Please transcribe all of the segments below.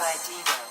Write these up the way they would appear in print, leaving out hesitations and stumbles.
Sci-Fi Divo.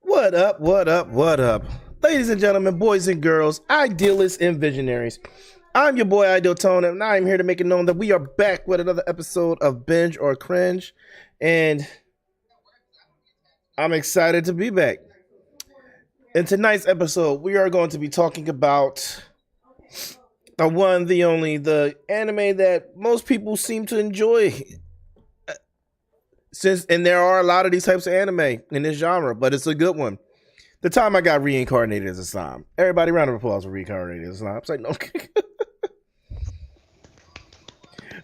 What up, what up, what up? Ladies and gentlemen, boys and girls, idealists and visionaries. I'm your boy Ideal Tone, and I'm here to make it known that we are back with another episode of Binge or Cringe, and I'm excited to be back. In tonight's episode, we are going to be talking about the one, the only, the anime that most people seem to enjoy. And there are a lot of these types of anime in this genre, but it's a good one. The time I got reincarnated as a slime. Everybody, round of applause for reincarnated as a slime. It's like, no.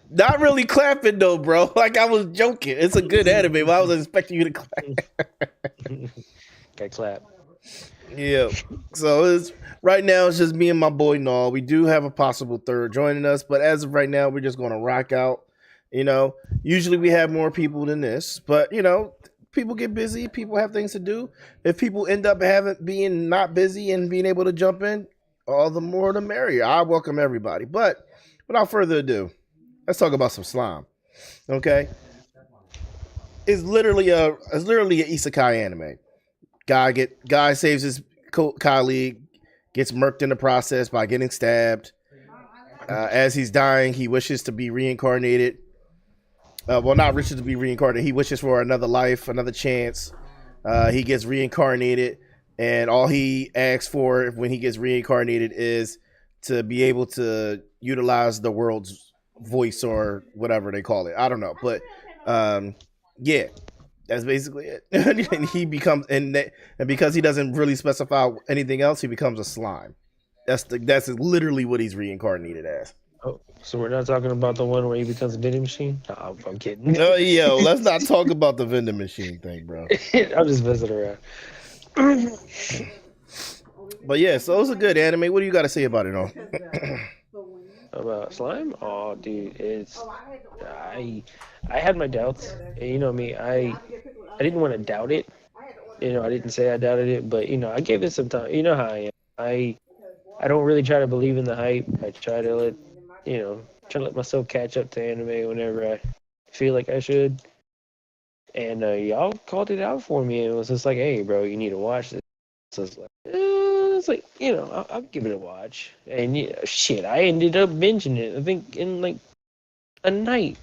Not really clapping though, bro. Like I was joking. It's a good anime, but I was expecting you to clap. Okay, clap. Yeah. So right now it's just me and my boy Null. We do have a possible third joining us, but as of right now, we're just gonna rock out. You know, usually we have more people than this, but you know, people get busy. People have things to do. If people end up being not busy and being able to jump in, all the more the merrier. I welcome everybody. But without further ado, let's talk about some slime. Okay, it's literally an isekai anime. Guy saves his colleague, gets murked in the process by getting stabbed. As he's dying, he wishes to be reincarnated. Not wishes to be reincarnated. He wishes for another life, another chance. He gets reincarnated, and all he asks for when he gets reincarnated is to be able to utilize the world's voice or whatever they call it. I don't know, but yeah, That's basically it. And he becomes and because he doesn't really specify anything else, he becomes a slime. That's literally what he's reincarnated as. Oh, so we're not talking about the one where he becomes a vending machine? No, I'm kidding. Yo, let's not talk about the vending machine thing, bro. I'm just messing around. But yeah, so it was a good anime. What do you got to say about it, all? About slime? Oh, dude, I had my doubts. And you know me, I didn't want to doubt it. You know, I didn't say I doubted it, but you know, I gave it some time. You know how I am. I don't really try to believe in the hype. I try to let myself catch up to anime whenever I feel like I should. And y'all called it out for me. It was just like, hey, bro, you need to watch this. So it's like, I'll give it a watch. And shit, I ended up binging it. I think in like a night.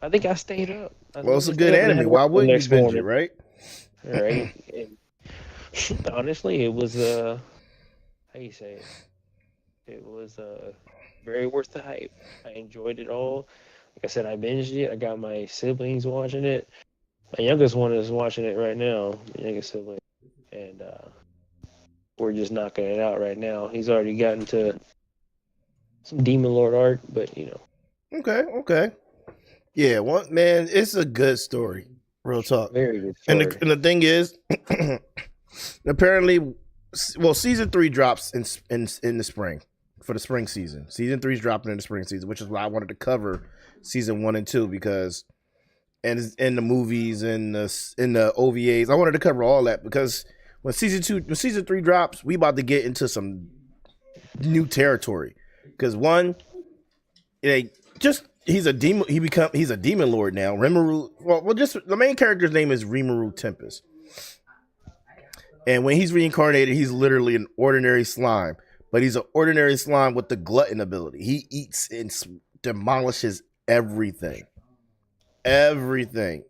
I think I stayed up. Well, it's a good anime. Why wouldn't you binge it, right? Right. And honestly, it was how you say it? It was very worth the hype. I enjoyed it all. Like I said, I binged it. I got my siblings watching it. My youngest one is watching it right now. My youngest sibling, and we're just knocking it out right now. He's already gotten to some Demon Lord arc, but you know. Okay. Yeah, man, it's a good story. Real talk. Very good story. And the thing is, apparently, well, season 3 drops in the spring for the spring season. Season 3 is dropping in the spring season, which is why I wanted to cover season 1 and 2 because, and in the movies and in the OVAs, I wanted to cover all that because when season 3 drops, we about to get into some new territory. Because one, he's a demon. He's a demon lord now. Rimuru. Well, just the main character's name is Rimuru Tempest. And when he's reincarnated, he's literally an ordinary slime. But he's an ordinary slime with the glutton ability. He eats and demolishes everything. Everything.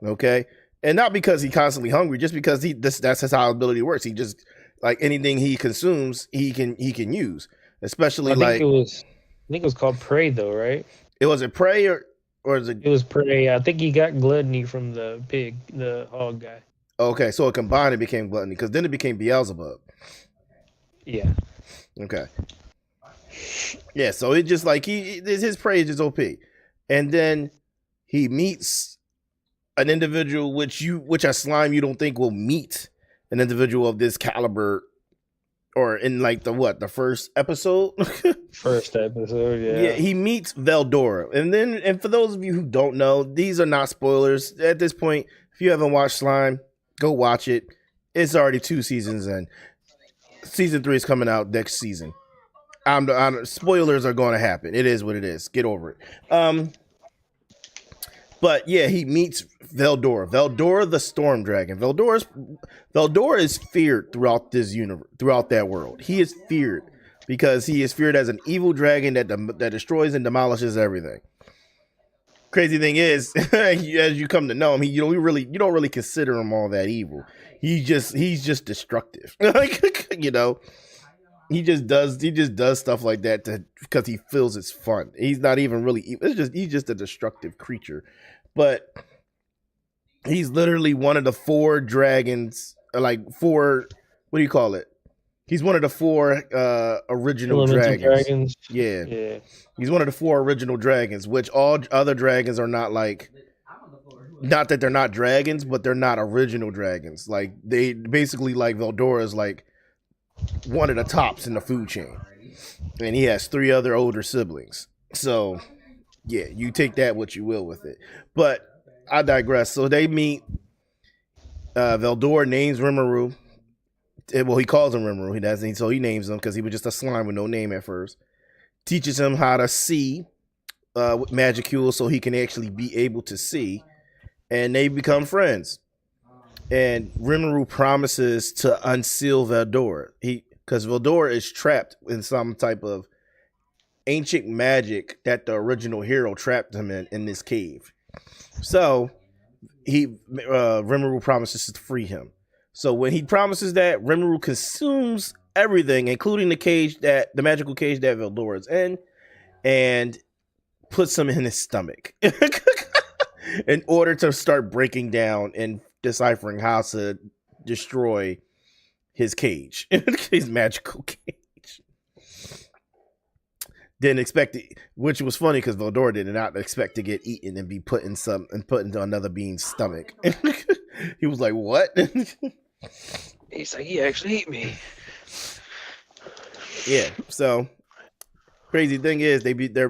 Okay? And not because he's constantly hungry, just because that's his how ability works. He just, like, anything he consumes, he can use. Especially I think it was called Prey though, right? It was a prey or is it? It was Prey. I think he got gluttony from the hog guy. Okay, so it combined, it became gluttony because then it became Beelzebub. Yeah. Okay. Yeah, so it just like his prey is just OP, and then he meets an individual which a slime you don't think will meet an individual of this caliber, or in like the first episode. First episode, yeah. Yeah, he meets Veldora, and for those of you who don't know, these are not spoilers at this point. If you haven't watched Slime, go watch it. It's already 2 seasons in. Season 3 is coming out next season. Spoilers are going to happen. It is what it is. Get over it. But yeah, he meets Veldora. Veldora the Storm Dragon. Veldora is feared throughout this universe, throughout that world. He is feared because he is feared as an evil dragon that destroys and demolishes everything. Crazy thing is, as you come to know him, you don't really consider him all that evil. He's just destructive. He just does stuff like that because he feels it's fun. He's not even really evil. He's just a destructive creature. But he's literally one of the 4 dragons, like 4, what do you call it? He's one of the 4 original dragons. Yeah. He's one of the 4 original dragons, which all other dragons are not like, not that they're not dragons, but they're not original dragons. Like, they basically, like, Veldora is like one of the tops in the food chain. And he has 3 other older siblings. So, yeah, you take that what you will with it. But I digress. So they meet. Veldora names Rimuru. Well, he calls him Rimuru. He doesn't. So he names him because he was just a slime with no name at first. Teaches him how to see with Magicule so he can actually be able to see. And they become friends. And Rimuru promises to unseal Veldora. Because Veldora is trapped in some type of ancient magic that the original hero trapped him in this cave. So Rimuru promises to free him. So when he promises that, Rimuru consumes everything, including the magical cage that Veldora is in, and puts him in his stomach. in order to start breaking down and deciphering how to destroy his cage, his magical cage. Didn't expect it, which was funny because Voldor did not expect to get eaten and be put into another being's stomach. He was like, "What?" He's like, he actually ate me. Yeah. So crazy thing is, they be their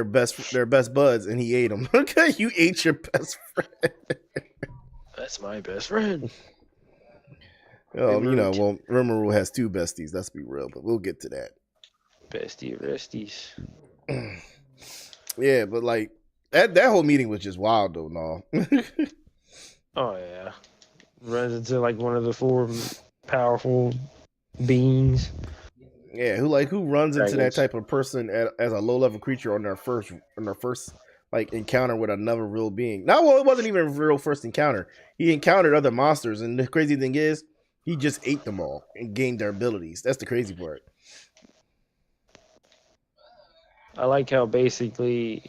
best buds, and he ate them. Okay, you ate your best friend. That's my best friend. Oh, well, Rimuru has two besties. Let's be real, but we'll get to that. Bestie of resties. Yeah, but like that whole meeting was just wild though, no. Oh yeah, runs into like one of the four powerful beings. Yeah, who runs Dragons. into that type of person as a low level creature on their first like encounter with another real being? No, well, it wasn't even a real first encounter. He encountered other monsters, and the crazy thing is, he just ate them all and gained their abilities. That's the crazy part. I like how basically,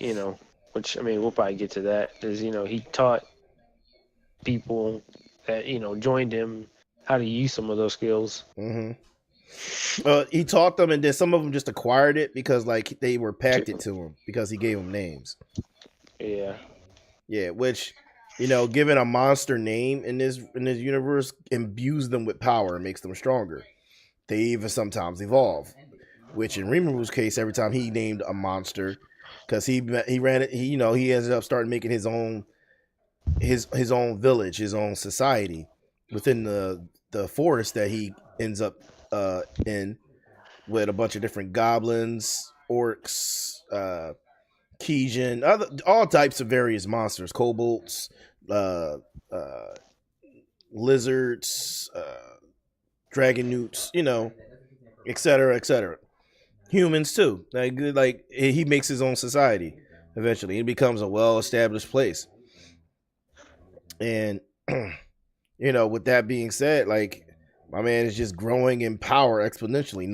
which I mean, we'll probably get to that, is, he taught people that, joined him how to use some of those skills. Mm-hmm. He taught them, and then some of them just acquired it because like they were packed to him because he gave them names. Yeah. Yeah, which, giving a monster name in this universe imbues them with power and makes them stronger. They even sometimes evolve. Which in Rimuru's case, every time he named a monster, because he ran it, he ended up starting making his own village, his own society within the forest that he ends up in, with a bunch of different goblins, orcs, Kijin, all types of various monsters, kobolds, lizards, dragon newts, etc., etc. Humans too. Like he makes his own society eventually. It becomes a well-established place. And with that being said, like my man is just growing in power exponentially. And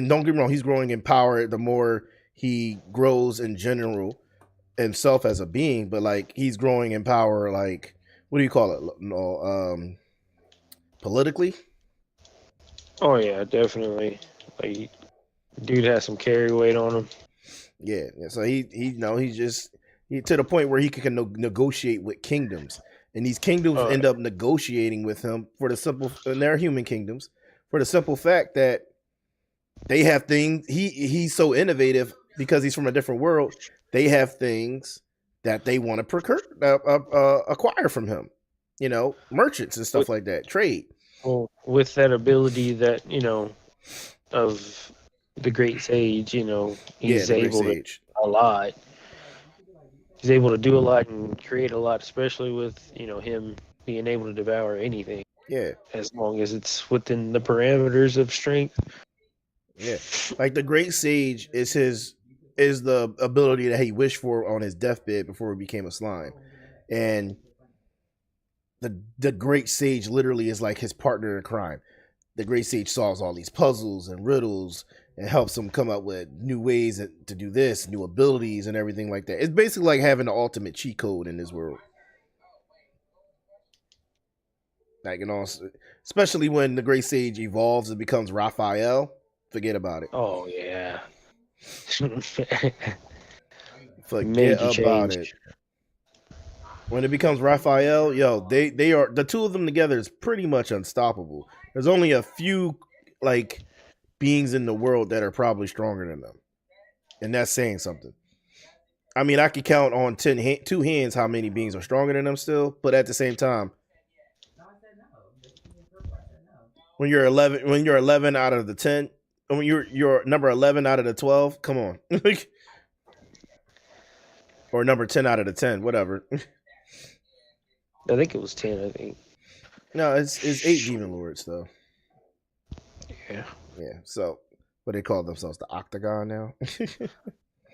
don't get me wrong, he's growing in power the more he grows in general himself as a being, but like he's growing in power, like what do you call it? No, politically. Oh yeah, definitely. Like, dude has some carry weight on him. Yeah. So he's just to the point where he can negotiate with kingdoms, and these kingdoms end up negotiating with him and they're human kingdoms, for the simple fact that they have things. He's so innovative because he's from a different world. They have things that they want to acquire from him. Merchants and stuff like that, trade. Well, with that ability that of the great sage, he's able to do a lot. He's able to do a lot and create a lot, especially with him being able to devour anything. Yeah, as long as it's within the parameters of strength. Yeah, like the great sage is the ability that he wished for on his deathbed before he became a slime, and the great sage literally is like his partner in crime. The great sage solves all these puzzles and riddles and helps him come up with new ways to do this, new abilities and everything like that. It's basically like having the ultimate cheat code in this world. Like, especially when the great sage evolves and becomes Raphael, forget about it. Oh yeah. Forget about it. When it becomes Raphael, they are, the two of them together is pretty much unstoppable. There's only a few like beings in the world that are probably stronger than them, and that's saying something. I mean, I could count on two hands how many beings are stronger than them still, but at the same time, when you're 11 out of the 10, when you're number 11 out of the 12, come on. Or number 10 out of the 10, whatever. I think it was 10, I think. No, it's 8 demon lords though. Yeah. Yeah. So what they call themselves, the Octagon now.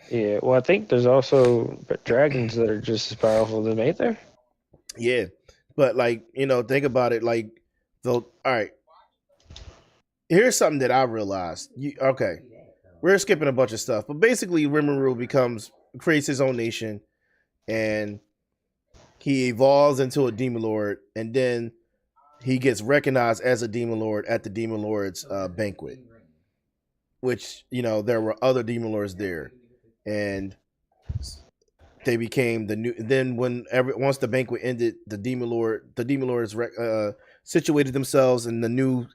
Yeah. Well, I think there's also dragons that are just as powerful than ain't there. Yeah, but like think about it. Like, all right. Here's something that I realized. Okay, we're skipping a bunch of stuff, but basically, Rimuru creates his own nation, and he evolves into a demon lord, and then he gets recognized as a demon lord at the demon lord's banquet, which there were other demon lords there, and they became the new. Then once the banquet ended, the demon lords situated themselves, and the new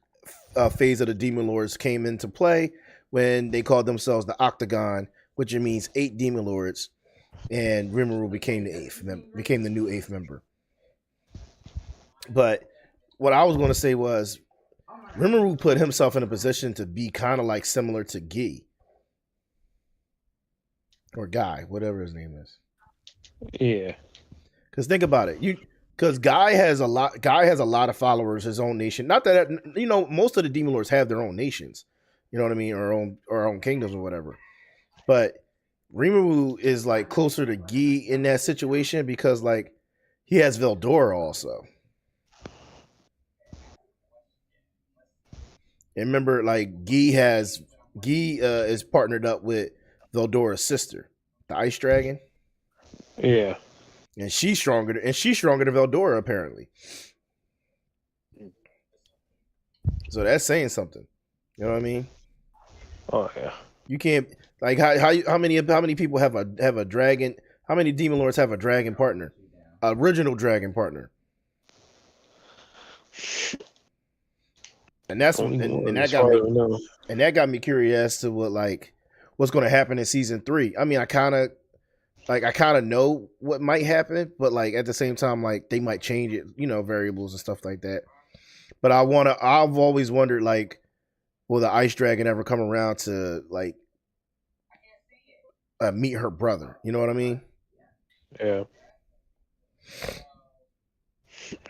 phase of the demon lords came into play when they called themselves the Octagon, which means 8 demon lords, and Rimuru became the new 8th member. But what I was going to say was Rimuru put himself in a position to be kind of like similar to Guy or Guy, whatever his name is. Yeah. Because think about it, because Guy has a lot of followers, his own nation. Not that most of the demon lords have their own nations, you know what I mean, or own kingdoms or whatever. But Rimuru is like closer to Guy in that situation because like he has Veldora also. And remember, like Guy is partnered up with Veldora's sister, the Ice Dragon. Yeah. And she's stronger than Veldora apparently. So that's saying something. You know what I mean? Oh yeah. You can't like how many people have a dragon? How many demon lords have a dragon partner? Original dragon partner. And that's that got me curious as to what's going to happen in season 3. I mean, I kind of know what might happen, but like at the same time, like they might change it, variables and stuff like that. But I've always wondered, like, will the Ice Dragon ever come around to like meet her brother? You know what I mean? Yeah.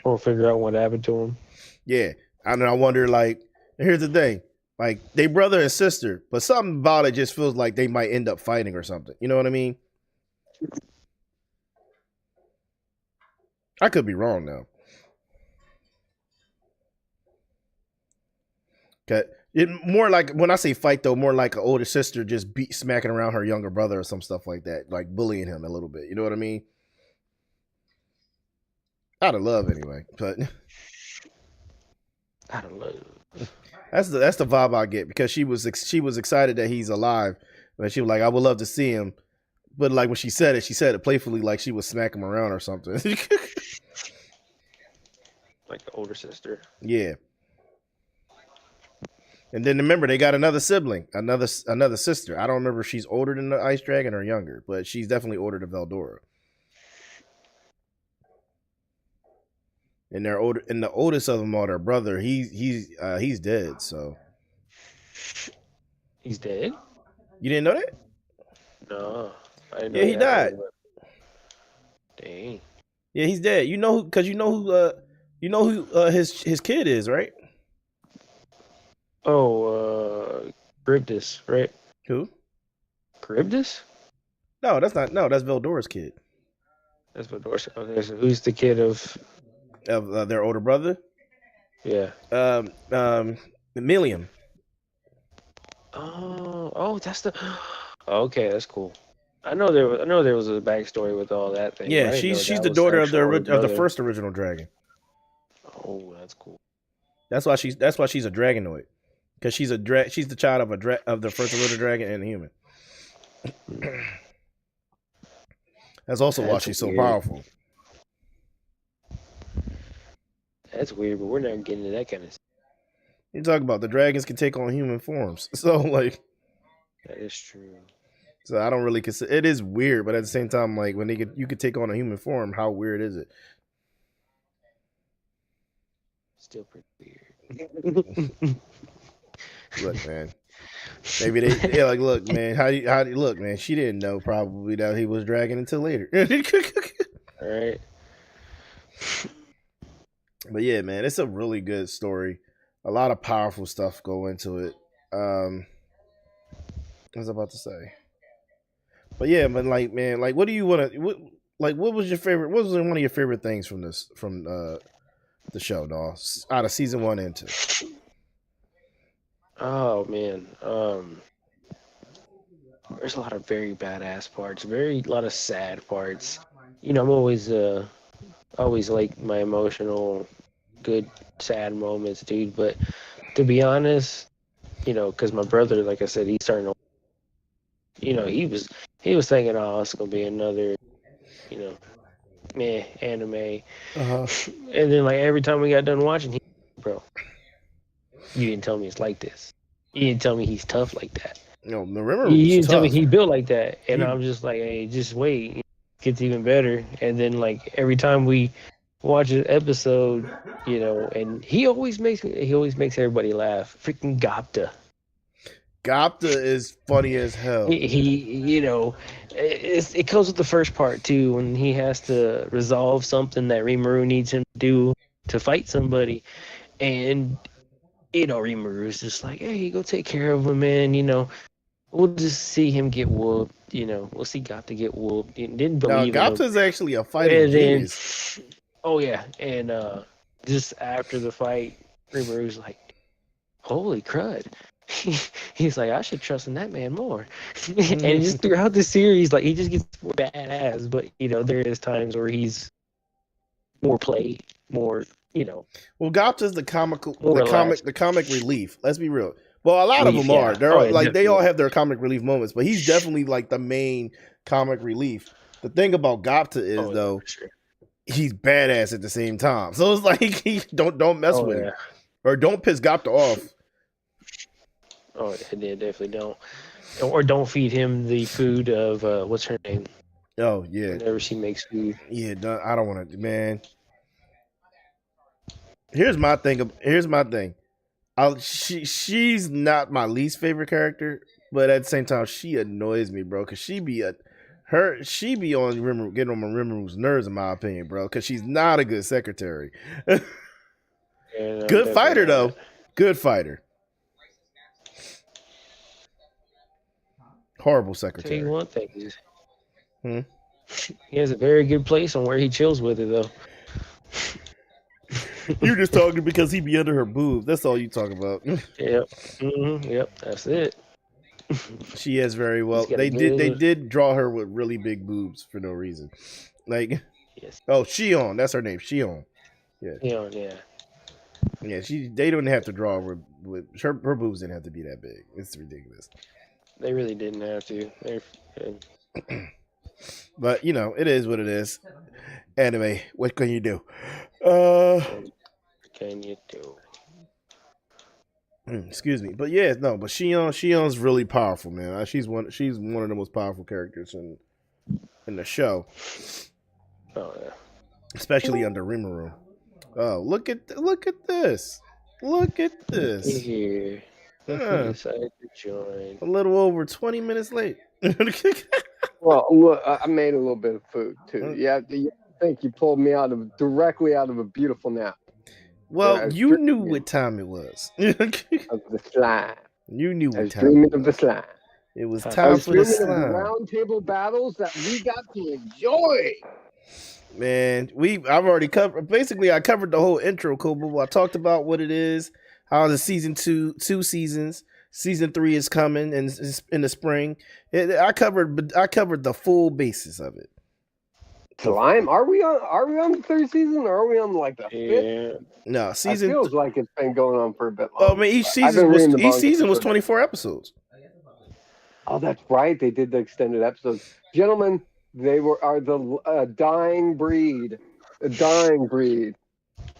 Or figure out what happened to him. Yeah. I wonder, like, here's the thing. Like, they brother and sister, but something about it just feels like they might end up fighting or something. You know what I mean? I could be wrong, though. It more like, when I say fight, though, more like an older sister just smacking around her younger brother or some stuff like that, like bullying him a little bit. You know what I mean? Out of love, anyway. But out of love. That's the vibe I get, because she was excited that he's alive, but she was like, I would love to see him. But like when she said it playfully, like she was smacking him around or something. Like the older sister. Yeah. And then remember, they got another sibling, another sister. I don't remember if she's older than the Ice Dragon or younger, but she's definitely older than Veldora. And the oldest of them are their brother. He's dead. So he's dead. You didn't know that? No, I didn't know. Yeah, he died. Dang. Yeah, he's dead. Because you know who his kid is, right? Oh, Charybdis, right? Who? Charybdis? No, that's not. No, that's Veldora's kid. That's Veldora's. Okay, so who's the kid of their older brother? Yeah. Millium. Oh, that's the. Okay, that's cool. I know there was a backstory with all that thing. Yeah, she's the daughter of the first original dragon. Oh, that's cool. That's why she's a dragonoid, because she's the child of the first original dragon and a human. That's also why she's so powerful. That's weird, but we're not getting into that kind of stuff. You talk about the dragons can take on human forms, so like that is true. So I don't really consider it is weird, but at the same time, like when you could take on a human form, how weird is it? Still pretty weird. Look, man. Maybe they're like, look, man, how do you look, man? She didn't know probably that he was dragging until later. All right. But yeah, man, it's a really good story. A lot of powerful stuff go into it. What was I about to say? But yeah, but like, man, like, what do you want to? What was your favorite? What was one of your favorite things from the show, dog? Out of season 1 and 2. Oh man, there's a lot of very badass parts, a lot of sad parts. I'm always like my emotional, good, sad moments, dude. But to be honest, because my brother, like I said, he's starting to, he was thinking, oh, it's gonna be another, meh anime. Uh-huh. And then like every time we got done watching, bro, you didn't tell me it's like this. You didn't tell me he's tough like that. Remember, You was didn't tell me tough. he built like that. And I'm just like, hey, just wait. It gets even better. And then like every time we watch an episode, and he always makes everybody laugh. Freaking Gapta. Gapta is funny as hell. It comes with the first part too, when he has to resolve something that Rimuru needs him to do to fight somebody, and Rimuru's just like, hey, go take care of him, man. We'll just see him get whooped. We'll see Gapta get whooped. Didn't Now, believe in him. Gapta's actually a fighting And then, genius. oh yeah, and just after the fight, Rimuru's like, holy crud. He's like, I should trust in that man more. And just throughout the series, like, he just gets more badass. But there is times where he's more play, more Well, Gapta's the comic relief. Let's be real. Well, a lot of them are. They all have their comic relief moments, but he's definitely like the main comic relief. The thing about Gapta is he's badass at the same time. So it's like don't mess with him, or don't piss Gapta off. Oh, they definitely don't. Or don't feed him the food of what's her name? Oh yeah. Whenever she makes food. Yeah, I don't want to, man. Here's my thing. She's not my least favorite character, but at the same time, she annoys me, bro. Cause she be on getting on my Rimuru's nerves, in my opinion, bro. Cause she's not a good secretary. Good fighter though. Good fighter. Horrible secretary. Tell you one thing. He has a very good place on where he chills with it, though. You're just talking because he be under her boobs. That's all you talk about. Yep. Yep. That's it. She is very well. They did draw her with really big boobs for no reason. Like, yes. Oh, Shion. That's her name. Shion. Yeah. Shion, yeah. Yeah. They don't have to draw her with her boobs didn't have to be that big. It's ridiculous. They really didn't have to. But it is what it is. Anime. What can you do? What can you do? Excuse me. But yeah, no. But Shion's really powerful, man. She's one of the most powerful characters in the show. Oh yeah. Especially under Rimuru. Oh, look at this. Look at this. Here. Decided to join. A little over 20 minutes late. Well, look, I made a little bit of food too. Yeah, you think you pulled me directly out of a beautiful nap. Well, you knew what time it was. Of the slime. You knew what time. Dreaming of the slime. It was time for the slime. Round table battles that we got to enjoy. Man, I've already covered. Basically, I covered the whole intro, Kobo. I talked about what it is. How the season two seasons. Season 3 is coming in the spring. I covered the full basis of it. Slime? Are we on the 3rd season, or are we on like the 5th? No, season. It feels like it's been going on for a bit long. Oh, I mean, each season was 24 episodes. Oh, that's right. They did the extended episodes, gentlemen. They are the dying breed. A dying breed.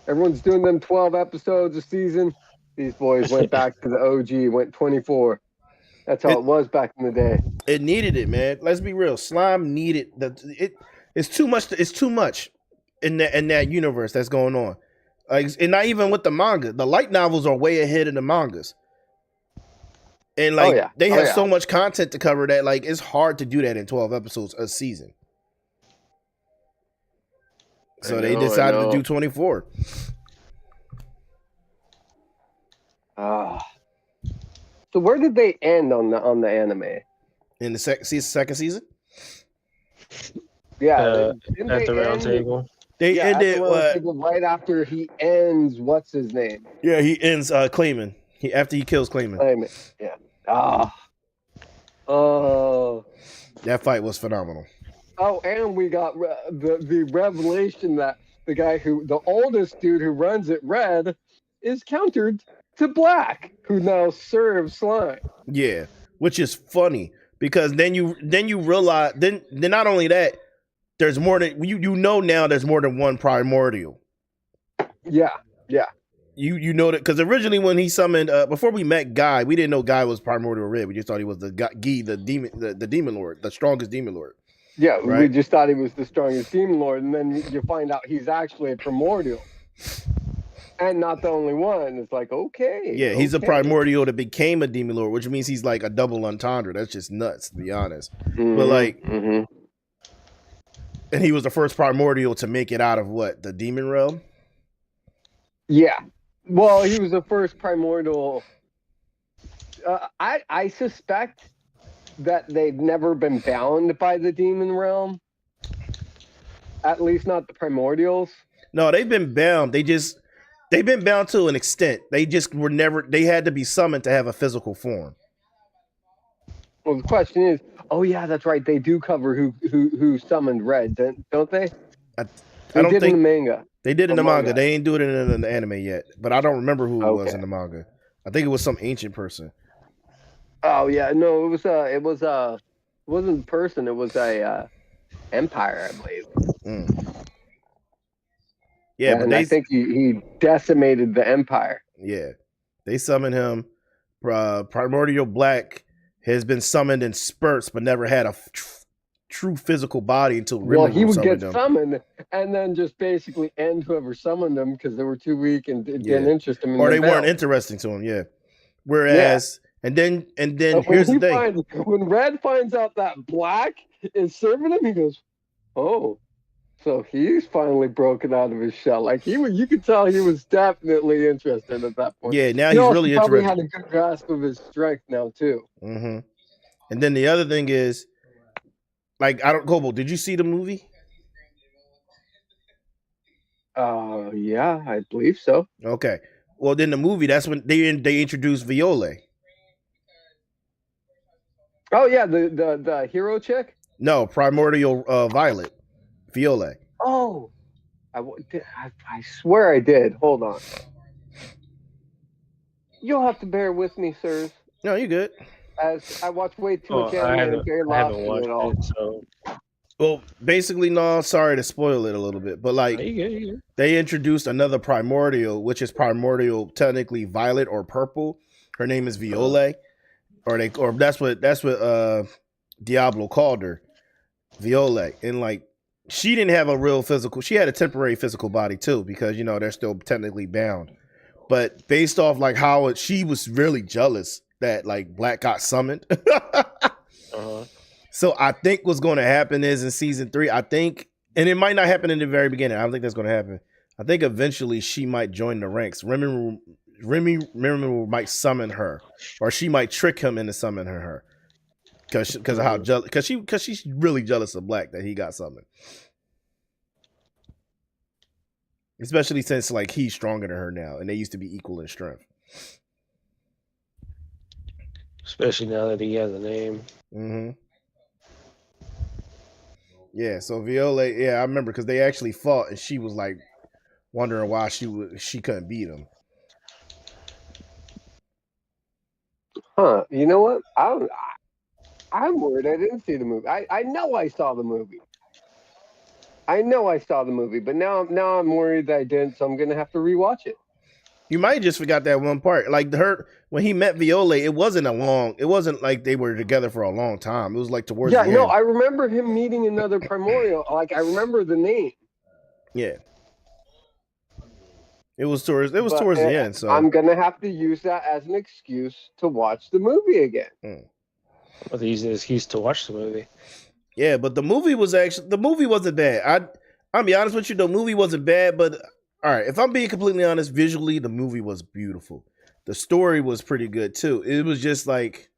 Everyone's doing them 12 episodes a season. These boys went back to the OG, went 24. That's how it was back in the day. It needed it, man. Let's be real. Slime needed it's too much. It's too much in that universe that's going on. Like, and not even with the manga. The light novels are way ahead of the mangas. And they have so much content to cover that it's hard to do that in 12 episodes a season. So they decided to do 24. So where did they end on the anime? In the second season? Yeah, at the round table. They ended right after he ends. What's his name? Yeah, he ends Clayman. After he kills Clayman. Yeah. Oh. That fight was phenomenal. Oh, and we got the revelation that the oldest dude who runs it, Red, is countered to Black, who now serves Slime. Yeah, which is funny because then you realize then not only that there's more than you know now there's more than one primordial. Yeah. You know that because originally when he summoned before we met Guy, we didn't know Guy was primordial red. We just thought he was the demon, the demon lord, the strongest demon lord. Yeah, right? We just thought he was the strongest demon lord, and then you find out he's actually a primordial. And not the only one. It's like, okay. Yeah, he's a primordial that became a demon lord, which means he's like a double entendre. That's just nuts, to be honest. But like, and he was the first primordial to make it out of what, the demon realm? Yeah. Well, he was the first primordial. I suspect that they've never been bound by the demon realm. At least not the primordials. No, they've been bound. They've been bound to an extent. They just were never. They had to be summoned to have a physical form. Well, the question is, oh yeah, that's right. They do cover who summoned Red, don't they? I don't think in the manga. They did in the manga. They ain't doing it in the anime yet. But I don't remember who it was in the manga. I think it was some ancient person. Oh yeah, no, it wasn't a person. It was a empire, I believe. Yeah, but I think he decimated the empire. Yeah, they summoned him. Primordial Black has been summoned in spurts, but never had a true physical body until he would get summoned and then just basically end whoever summoned him because they were too weak and didn't interest him. Or they weren't interesting to him. Yeah. Whereas, and then here's the thing: when Red finds out that Black is serving him, he goes, "Oh." So he's finally broken out of his shell. Like you could tell he was definitely interested at that point. Yeah, now he's really interested. Probably had a good grasp of his strength now too. Mm-hmm. And then the other thing is, like, Kobo, did you see the movie? Yeah, I believe so. Okay. Well, then the movie, that's when they introduced Viola. Oh yeah, the hero chick. No, primordial Violet. Viola. Oh, I swear I did. Hold on. You'll have to bear with me, sirs. No, you good. As I watch way too much anime and very lost in it all. Well, basically, no, sorry to spoil it a little bit, but like they introduced another primordial, which is primordial technically violet or purple. Her name is Viola. Or that's what Diablo called her. Viola. And like she didn't have a real physical. She had a temporary physical body too, because they're still technically bound. But based off like how she was really jealous that like Black got summoned. So I think what's going to happen is in season 3, I think, and it might not happen in the very beginning. I don't think that's going to happen. I think eventually she might join the ranks. Remy might summon her, or she might trick him into summoning her. Because of how jealous, because she's really jealous of Black that he got summoned, especially since like he's stronger than her now, and they used to be equal in strength. Especially now that he has a name. Mm-hmm. Yeah, so Viola, I remember because they actually fought, and she was like wondering why she couldn't beat him. Huh? You know what? I'm worried I didn't see the movie. I know I saw the movie. But now I'm worried that I didn't, so I'm gonna have to rewatch it. You might just forgot that one part. Like when he met Viola, it wasn't like they were together for a long time. It was like towards the end. I remember him meeting another primordial. Like I remember the name. Yeah. It was towards the end. So I'm gonna have to use that as an excuse to watch the movie again. Well, the easiest excuse to watch the movie. Yeah, but the movie wasn't bad. I'll be honest with you, the movie wasn't bad, but all right, if I'm being completely honest, visually the movie was beautiful. The story was pretty good too. It was just like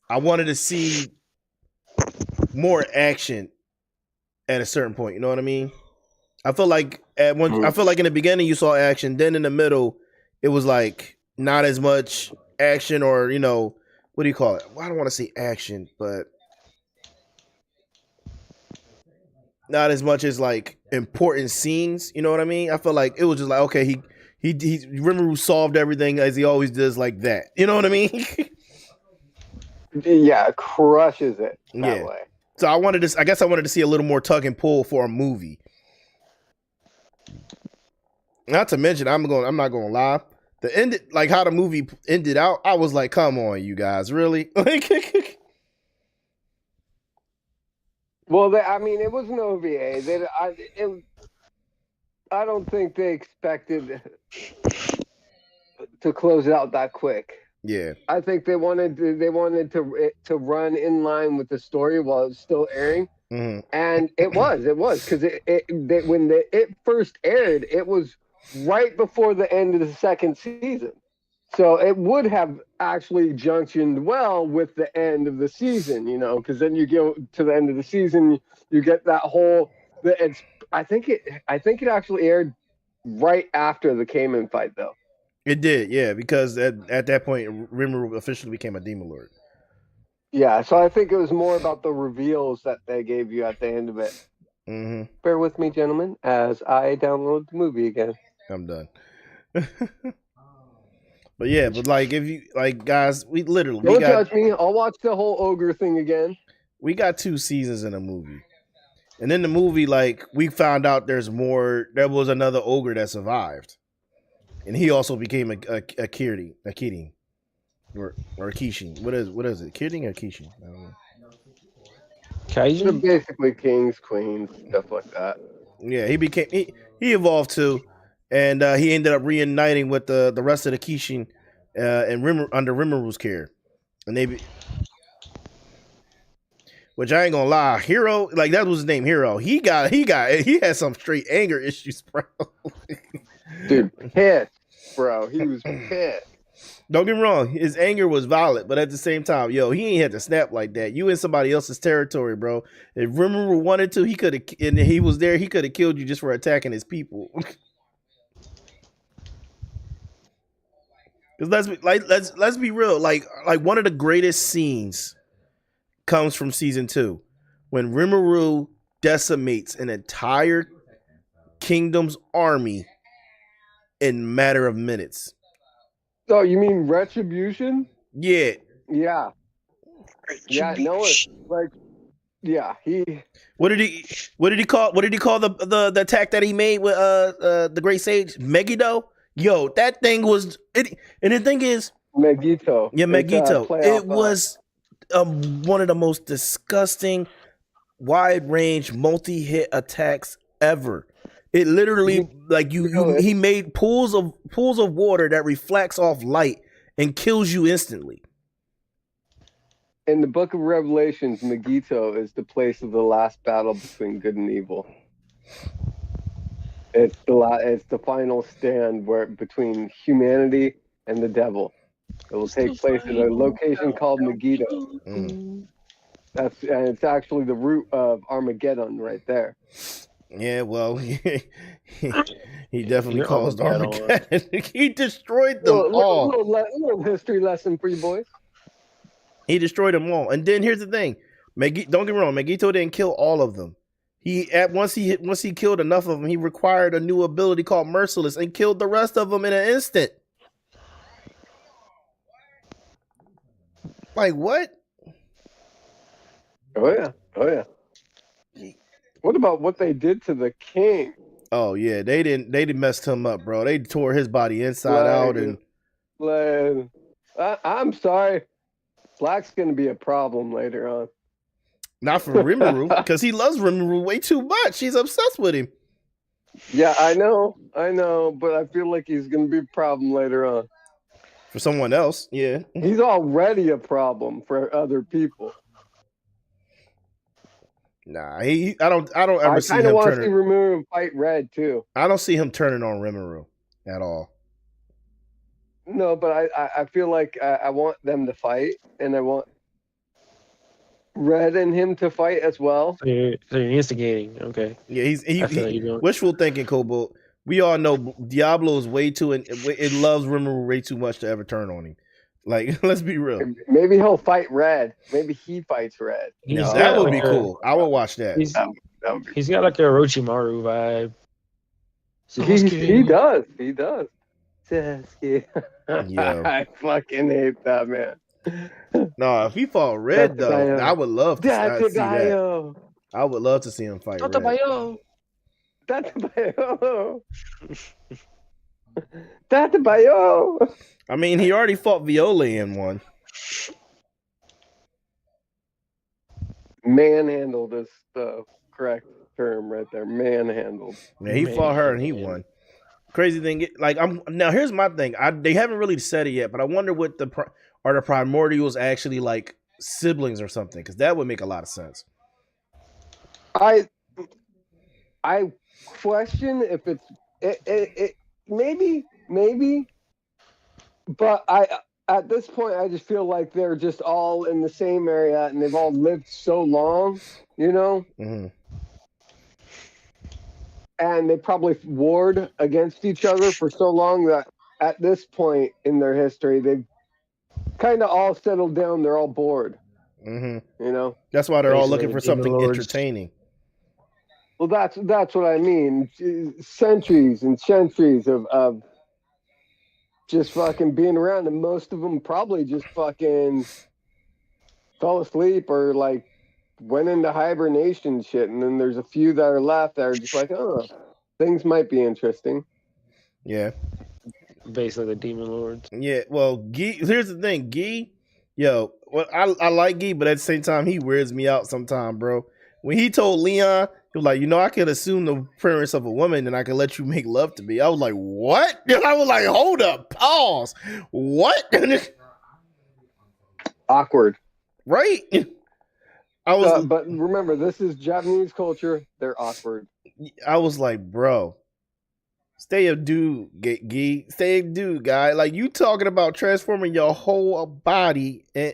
I wanted to see more action at a certain point. You know what I mean? I feel like in the beginning you saw action, then in the middle it was like not as much action, or what do you call it? Well, I don't want to say action, but not as much as like important scenes. You know what I mean? I felt like it was just like, okay, he Rimuru solved everything as he always does, like that. You know what I mean? Yeah, crushes it that Yeah. way. So I guess I wanted to see a little more tug and pull for a movie. Not to mention, I'm not gonna lie. The end, like how the movie ended out, I was like, "Come on, you guys, really?" Well, I mean, it was an OVA. I don't think they expected to close it out that quick. Yeah, I think they wanted to run in line with the story while it's still airing, and it was because when it first aired, it was right before the end of the second season, so it would have actually junctioned well with the end of the season, because then you go to the end of the season, you get that whole. I think it actually aired right after the Cayman fight, though. it did. Yeah, because at that point, Rimuru officially became a demon lord. Yeah, so I think it was more about the reveals that they gave you at the end of it. Mm-hmm. Bear with me, gentlemen, as I download the movie again. I'm done. But yeah, but like if you like, guys, we judge me. I'll watch the whole ogre thing again. We got 2 seasons in a movie, and in the movie, like we found out there's more. There was another ogre that survived, and he also became a Kidding, or a Kishin. What is it? Kidding or Kishin? I don't know. Kaiju? They're basically kings, queens, stuff like that. Yeah, he evolved too, and he ended up reuniting with the rest of the Kishin, and under Rimuru's care, and which I ain't gonna lie, Hero, like that was his name, Hero. He had some straight anger issues, bro. Dude, pissed, bro. He was pissed. Don't get me wrong, his anger was violent, but at the same time, he ain't had to snap like that. You in somebody else's territory, bro. If Rimuru wanted to, he could have, and he was there, he could have killed you just for attacking his people. Because let's be real, like one of the greatest scenes comes from season 2, when Rimuru decimates an entire kingdom's army in matter of minutes. Oh, you mean Retribution? Yeah. Yeah. Yeah, no, like, yeah, What did he call the attack that he made with the Great Sage? Megiddo? Yo, that thing was it, and the thing is Megiddo. Yeah, Megiddo. It was one of the most disgusting wide range multi-hit attacks ever. It literally he made pools of water that reflects off light and kills you instantly. In the Book of Revelations, Megiddo is the place of the last battle between good and evil. It's the final stand between humanity and the devil. It will take place in a location called Megiddo. And it's actually the root of Armageddon right there. Yeah, well, he definitely caused Armageddon. He destroyed them all. Little history lesson for you boys. He destroyed them all. And then here's the thing. Don't get me wrong, Megiddo didn't kill all of them. Once he killed enough of them, he required a new ability called Merciless and killed the rest of them in an instant. Like what? Oh yeah. What about what they did to the king? Oh yeah, they didn't messed him up, bro. They tore his body inside out and. I'm sorry, Black's gonna be a problem later on. Not for Rimuru, because he loves Rimuru way too much. He's obsessed with him. Yeah, I know, but I feel like he's gonna be a problem later on. For someone else, yeah. He's already a problem for other people. Nah, I don't ever see him turning. I kind of want to see Rimuru fight Red too. I don't see him turning on Rimuru at all. No, but I feel like I want them to fight, and I want Red and him to fight as well. So you're instigating, okay? Yeah, he's wishful thinking, Cobalt. We all know Diablo is way too, and it loves Rimuru way too much to ever turn on him. Like, let's be real. Maybe he'll fight Red. Maybe he fights Red. No, that would be cool. I would watch that. That would be. He's got like a Orochimaru vibe. He does. He does. Sasuke. Yo. I fucking hate that, man. No, if he fought Red though, I would love to see that. I would love to see him fight Red. Tatabayo. I mean, he already fought Viola in one. Manhandled is the correct term right there. Manhandled. Yeah, he fought her and he won. Crazy thing, like now. Here's my thing. They haven't really said it yet, but I wonder what are the primordials actually like siblings or something? Because that would make a lot of sense. I question if it's it maybe, but at this point I just feel like they're just all in the same area and they've all lived so long, you know. Mm-hmm. And they probably warred against each other for so long that at this point in their history, they've kind of all settled down. They're all bored. Mm-hmm. You know? That's why they're all looking for something entertaining. Well, that's what I mean. Centuries and centuries of just fucking being around. And most of them probably just fucking fell asleep or like went into hibernation shit, and then there's a few that are left that are just like, oh, things might be interesting. Yeah. Basically the demon lords. Yeah, well, Guy, here's the thing, Guy, yo, well, I like Guy, but at the same time, he weirds me out sometime, bro. When he told Leon, he was like, I could assume the appearance of a woman and I could let you make love to me. I was like, what? And I was like, hold up, pause. What? Awkward. Right? I was, but remember, this is Japanese culture. They're awkward. I was like, bro, stay a dude, Guy. Stay a dude, guy. Like, you talking about transforming your whole body, and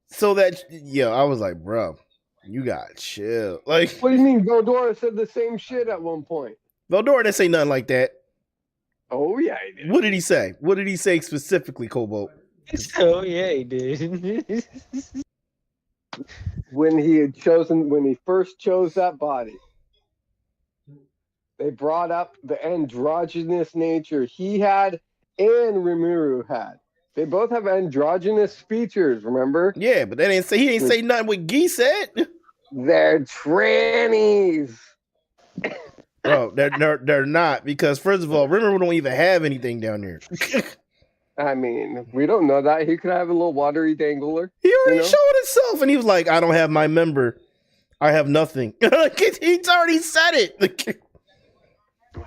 so that, I was like, bro, you got chill. Like, what do you mean? Veldora said the same shit at one point. Veldora didn't say nothing like that. Oh yeah, he did. What did he say? What did he say specifically, Cobalt? Oh yeah, he did. When he first chose that body, they brought up the androgynous nature he had and Rimuru had. They both have androgynous features, remember? Yeah, but he didn't say nothing what Guy said. They're trannies. Bro, they're not, because first of all, Rimuru don't even have anything down there. I mean, we don't know that. He could have a little watery dangler. He already showed himself, and he was like, I don't have my member. I have nothing. He's already said it. Well,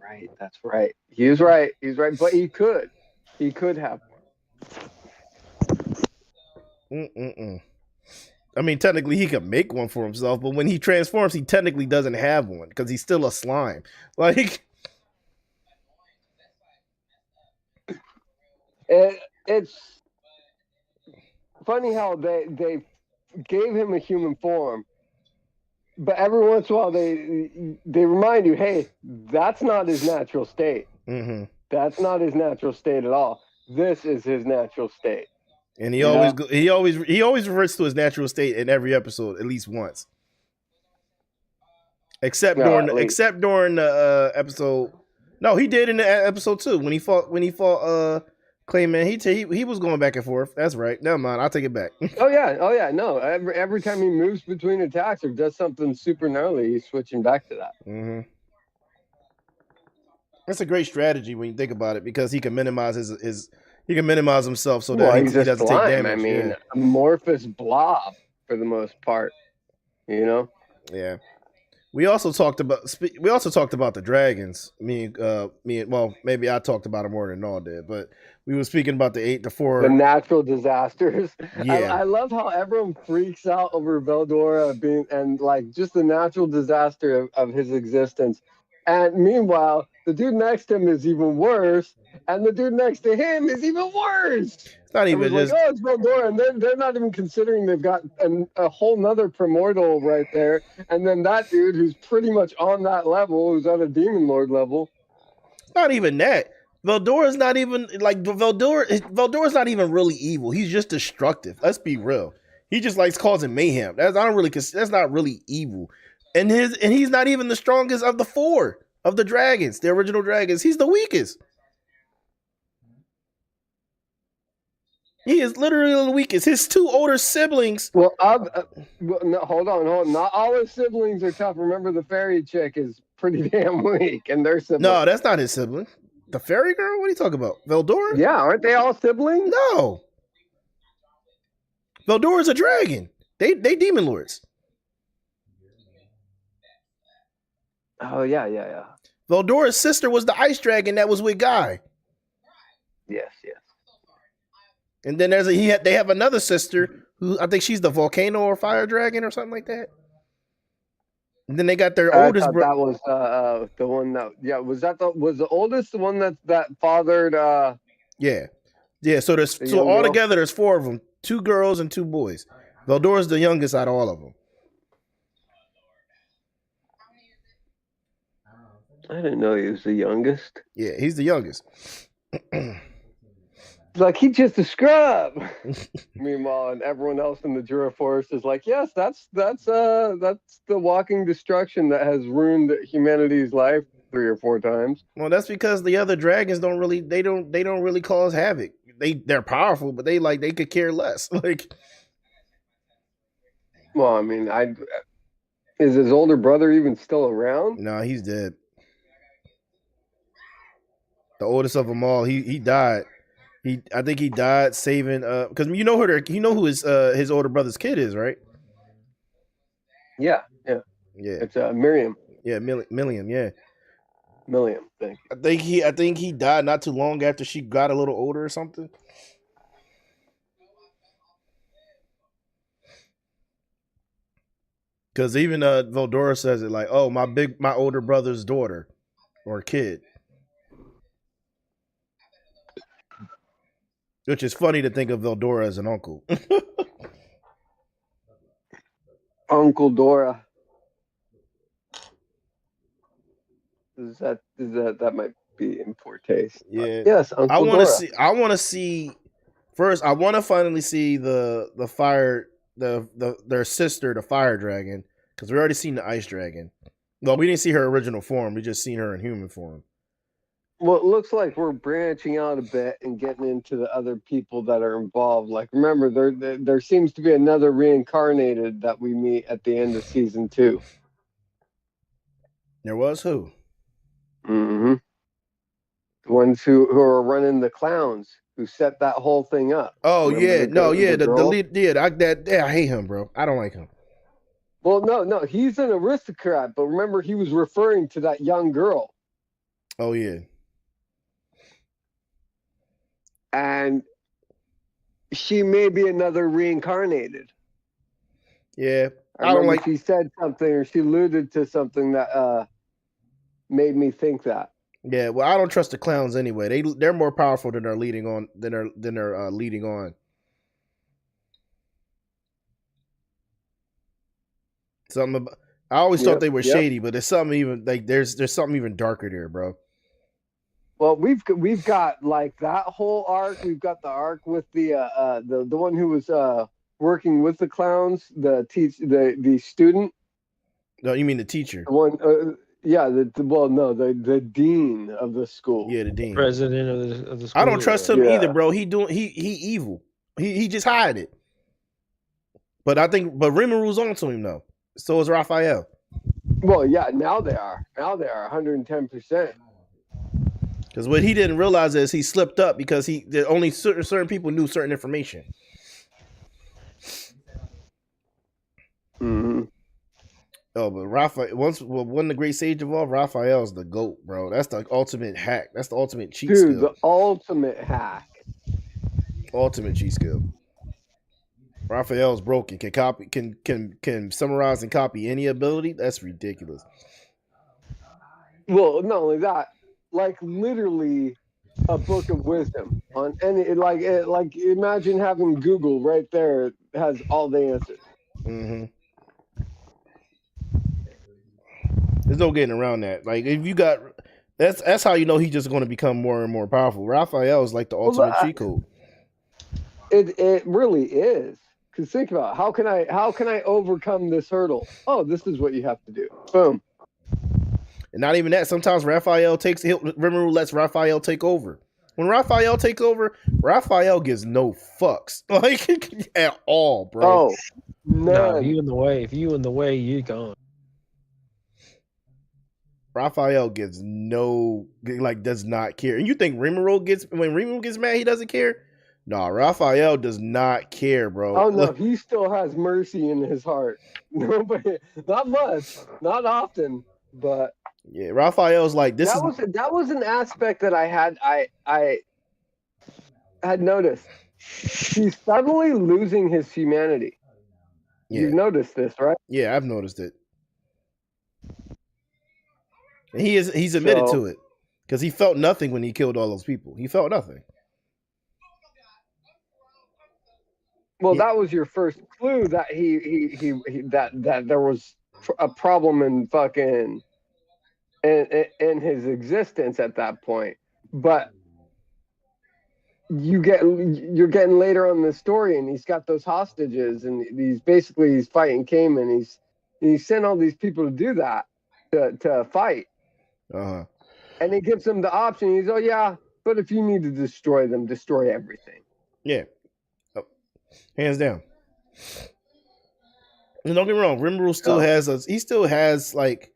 right. That's right. He's right. But he could have one. I mean, technically, he could make one for himself, but when he transforms, he technically doesn't have one because he's still a slime. Like, it's funny how they gave him a human form, but every once in a while they remind you, hey, that's not his natural state. Mm-hmm. That's not his natural state at all. This is his natural state. And he always reverts to his natural state in every episode at least once, except during the episode. No, he did in the episode 2 when he fought Clayman. He was going back and forth. That's right. Never mind. I'll take it back. Oh yeah. No, every time he moves between attacks or does something super gnarly, he's switching back to that. Mm-hmm. That's a great strategy when you think about it, because he can minimize he can minimize himself so that he doesn't take damage. I mean, amorphous blob for the most part. You know. Yeah. We also talked about the dragons. Well, maybe I talked about it more than Noah did, but we were speaking about the natural disasters. Yeah. I love how everyone freaks out over Veldora being, and like just the natural disaster of his existence. And meanwhile, the dude next to him is even worse, and the dude next to him is even worse. It's not even just... like, it's Veldora, and they're not even considering they've got a whole nother primordial right there, and then that dude who's pretty much on that level, who's on a demon lord level. Not even that. Veldora's not even like Veldora's not even really evil. He's just destructive. Let's be real. He just likes causing mayhem. That's not really evil. And he's not even the strongest of the 4 of the dragons, the original dragons. He's the weakest. He is literally the weakest. His 2 older siblings. Well, no, hold on. Not all his siblings are tough. Remember, the fairy chick is pretty damn weak, and their siblings. No, that's not his sibling. The fairy girl? What are you talking about? Veldora? Yeah, aren't they all siblings? No. Veldora's a dragon. They demon lords. Oh yeah. Veldora's sister was the ice dragon that was with Guy. Yes. And then they have another sister who I think she's the volcano or fire dragon or something like that. And then they got their oldest brother. That was the one that was the oldest, the one that fathered Yeah. So altogether there's 4 of them, 2 girls and 2 boys. Veldora's the youngest out of all of them. I didn't know he was the youngest. Yeah, he's the youngest. Like, he's just a scrub. Meanwhile, and everyone else in the Jura Forest is like, yes, that's the walking destruction that has ruined humanity's life 3 or 4 times. Well, that's because the other dragons don't really cause havoc. They're powerful, but they could care less. Like, well, I mean, is his older brother even still around? No, he's dead. The oldest of them all, he died. I think he died saving because you know who his older brother's kid is, right? Yeah. It's Miriam. Yeah, Milliam. Yeah, Milliam. Thank you. I think he died not too long after she got a little older or something. Because even Veldora says it like, "Oh, my older brother's daughter or kid." Which is funny to think of Veldora as an uncle. Uncle Dora. That might be in poor taste. Yeah. Yes, Uncle Dora. I want to see first. I want to finally see the fire their sister, the fire dragon, because we already seen the ice dragon. Well, we didn't see her original form. We just seen her in human form. Well, it looks like we're branching out a bit and getting into the other people that are involved. Like, remember, there seems to be another reincarnated that we meet at the end of season 2. There was who? Mm-hmm. The ones who are running the clowns who set that whole thing up. Oh, remember yeah, the lead. Yeah, I hate him, bro. I don't like him. Well, no, he's an aristocrat, but remember, he was referring to that young girl. Oh yeah. And she may be another reincarnated. Yeah. I don't like. She said something, or she alluded to something that made me think that. Yeah. Well, I don't trust the clowns anyway. They're more powerful than they're leading on. Leading on. I always thought they were shady, but there's something even there's something even darker there, bro. Well, we've got like that whole arc. We've got the arc with the one who was working with the clowns, the student. No, you mean the teacher? The one, the dean of the school. Yeah, the dean, president of the school. I don't trust him either, bro. He evil. He just hide it. But Rimaru's on to him though. So is Raphael. Well, yeah. Now they are 110%. Because what he didn't realize is he slipped up because only certain people knew certain information. Mm-hmm. Oh, but Raphael, when the great sage evolved, Raphael's the GOAT, bro. That's the ultimate hack. That's the ultimate cheat skill. Dude, the ultimate hack. Ultimate cheat skill. Raphael's broken. Can summarize and copy any ability. That's ridiculous. Well, not only that, like literally a book of wisdom on any like imagine having Google right there. It has all the answers. Mm-hmm. There's no getting around that. Like if you got that's how you know he's just going to become more and more powerful. Raphael is like the ultimate cheat code. It really is, Because think about it, how can I overcome this hurdle? Oh, this is what you have to do. Boom. And not even that. Sometimes Raphael lets Raphael take over. When Raphael takes over, Raphael gives no fucks like at all, bro. Oh, No, none. if you in the way, you're gone. Raphael gives no, like, does not care. And you think when Rimuru gets mad, he doesn't care? No, Raphael does not care, bro. Oh no, he still has mercy in his heart. Nobody, not much, not often, but yeah, Raphael's like this. That was an aspect that I had noticed. He's suddenly losing his humanity. Yeah. You've noticed this, right? Yeah, I've noticed it. And he's admitted to it because he felt nothing when he killed all those people. He felt nothing. Well, that was your first clue that that there was a problem in fucking in his existence at that point. But you're getting later on in the story, and he's got those hostages, and he's fighting Cayman. He's sent all these people to do that to fight. Uh-huh. And he gives them the option. He's, oh yeah, but if you need to destroy them, destroy everything. Yeah. Hands down. And don't get me wrong, Rimuru still has like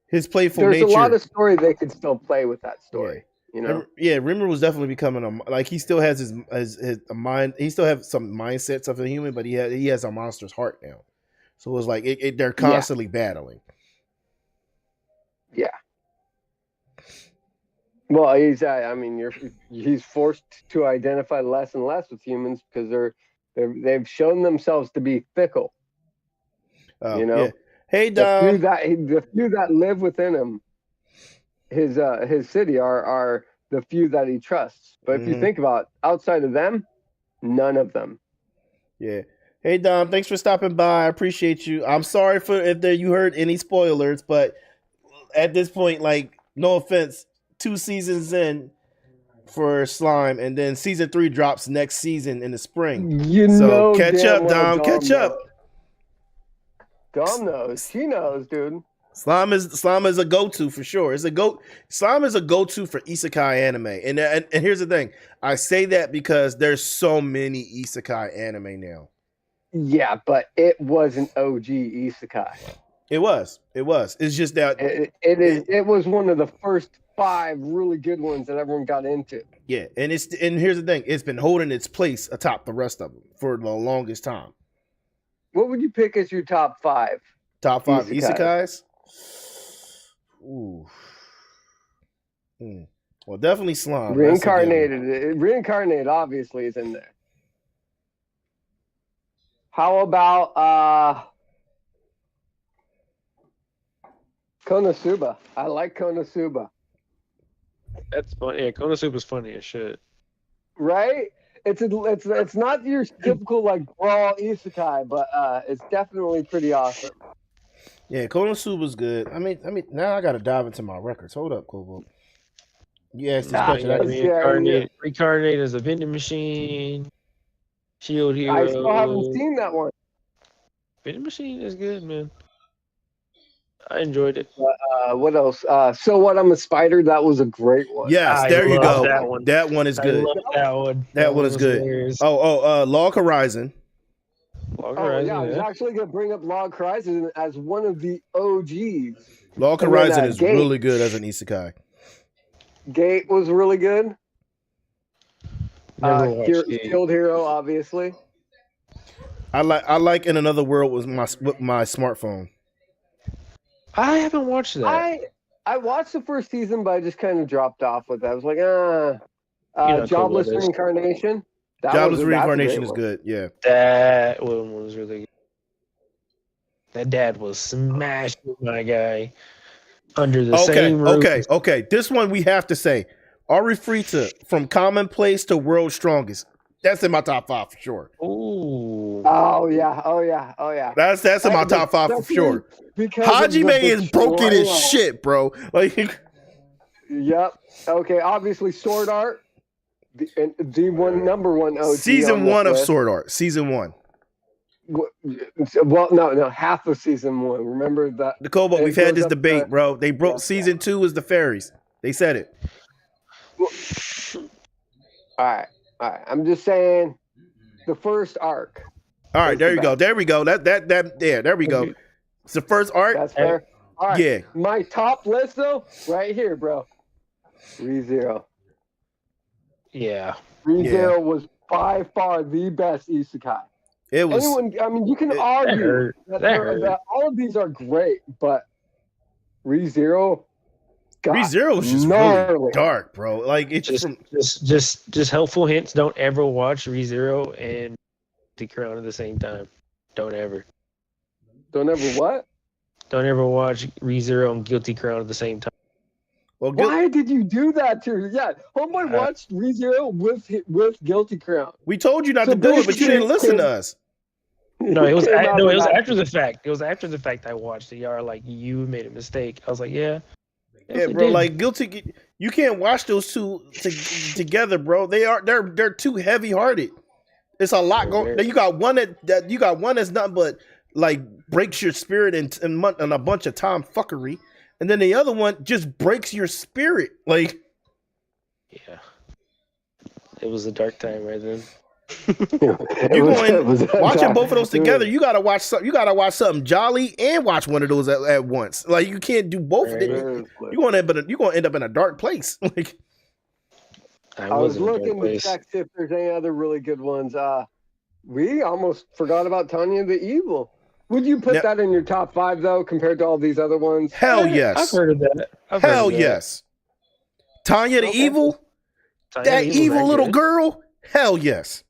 his playful nature. There's a lot of story they could still play with that story. Yeah. You know? Yeah, Rimuru was definitely becoming he still has his mind. He still has some mindsets of a human, but he has a monster's heart now. So it's like they're constantly battling. Yeah. Well, he's forced to identify less and less with humans because they've shown themselves to be fickle. You know, yeah. Hey, Dom. The few that live within him, his city are the few that he trusts. But if you think about it, outside of them, none of them. Yeah. Hey, Dom. Thanks for stopping by. I appreciate you. I'm sorry if you heard any spoilers, but at this point, like, no offense, 2 seasons in for Slime, and then season 3 drops next season in the spring. Catch up, Dom. Catch up. Dom knows. She knows, dude. Slime is a go-to for sure. Slime is a go-to for isekai anime. And here's the thing. I say that because there's so many isekai anime now. Yeah, but it was an OG isekai. It was. It's just that it was one of the first 5 really good ones that everyone got into. Yeah, and here's the thing. It's been holding its place atop the rest of them for the longest time. What would you pick as your top 5? Top 5 isekais? Ooh. Well, definitely Slime. Reincarnated obviously is in there. How about Konosuba? I like Konosuba. That's funny. Yeah, Konosuba's funny as shit. Right? It's not your typical like brawl isekai, but it's definitely pretty awesome. Yeah, Konosuba's good. I mean, now I gotta dive into my records. Hold up, Kobo. Yes, Reincarnated as a vending machine. Shield Hero. I still haven't seen that one. Vending machine is good, man. I enjoyed it. What else? So What, I'm a Spider. That was a great one. Yes, there you go. That one is good. I love that one. That one is good. Hilarious. Log Horizon. Yeah, I was actually going to bring up Log Horizon as one of the OGs. Log Horizon is really good as an isekai. Gate was really good. Shield Hero, obviously. I like In Another World with my smartphone. I haven't watched that. I watched the first season, but I just kind of dropped off with that. I was like, Jobless Reincarnation. Jobless Reincarnation is good. Yeah, that one was really good. That dad was smashing my guy under the same roof. Okay. This one we have to say. Arifureta, from commonplace to world's strongest. That's in my top 5 for sure. Ooh. Oh yeah. That's in my top 5 for sure. Hajime is broken as shit, bro. Like. Yep. Okay. Obviously, Sword Art. The number one OG Season 1 of Sword Art. Season 1. Well, no, half of season 1. Remember that The Cobalt, we've had this debate, bro. They broke Yeah, season 2 is the fairies. They said it. Well, all right. I'm just saying the first arc. All right, there you go. There we go. There we go. It's the first arc. That's fair. All right. Yeah. My top list though, right here, bro. ReZero. Yeah. ReZero was by far the best isekai. It was. I mean, you can argue that all of these are great, but ReZero. ReZero is just really dark, bro. Like it's just helpful hints. Don't ever watch ReZero and The Crown at the same time. Don't ever what? Don't ever watch ReZero and Guilty Crown at the same time. Well, why did you do that to? Yeah, homeboy watched ReZero with Guilty Crown. We told you not to do it, but you didn't listen to us. No, it was after the fact. It was after the fact I watched it. Y'all are like, you made a mistake. I was like, yeah. Yeah, bro. Like Guilty, you can't watch those two together, bro. They're too heavy hearted. It's a lot going. You got one that's nothing but like breaks your spirit and a bunch of tomfuckery, and then the other one just breaks your spirit. Like, yeah, it was a dark time right then. Watching both of those together. You gotta watch something. You gotta watch something jolly and watch one of those at once. Like you can't do both of them. You're gonna end up in a dark place. Like I was looking to check if there's any other really good ones. We almost forgot about Tanya the Evil. Would you put that in your top 5 though, compared to all these other ones? Hell yes. I've heard of that. Hell yes. Tanya the Evil. That evil little girl. Hell yes.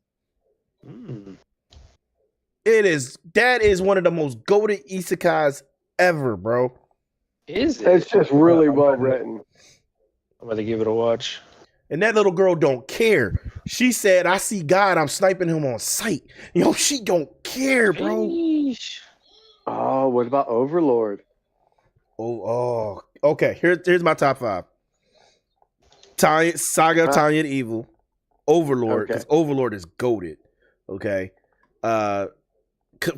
That is one of the most goated isekais ever, bro. Is it? It's just really well written. I'm about to give it a watch. And that little girl don't care. She said, I see God, I'm sniping him on sight. Yo, she don't care, bro. Eesh. Oh, what about Overlord? Oh, okay. Here's my top 5. Saga of Tanya the Evil. Overlord, because Overlord is goated. Okay.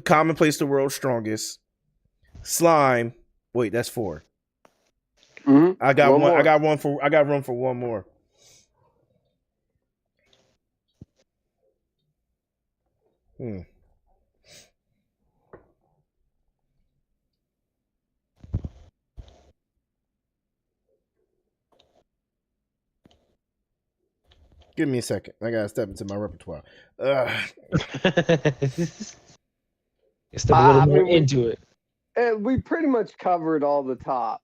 Commonplace the World's Strongest. Slime. Wait, that's 4. Mm-hmm. I got room for one more. Give me a second. I gotta step into my repertoire. Step a little more into it. We pretty much covered all the top.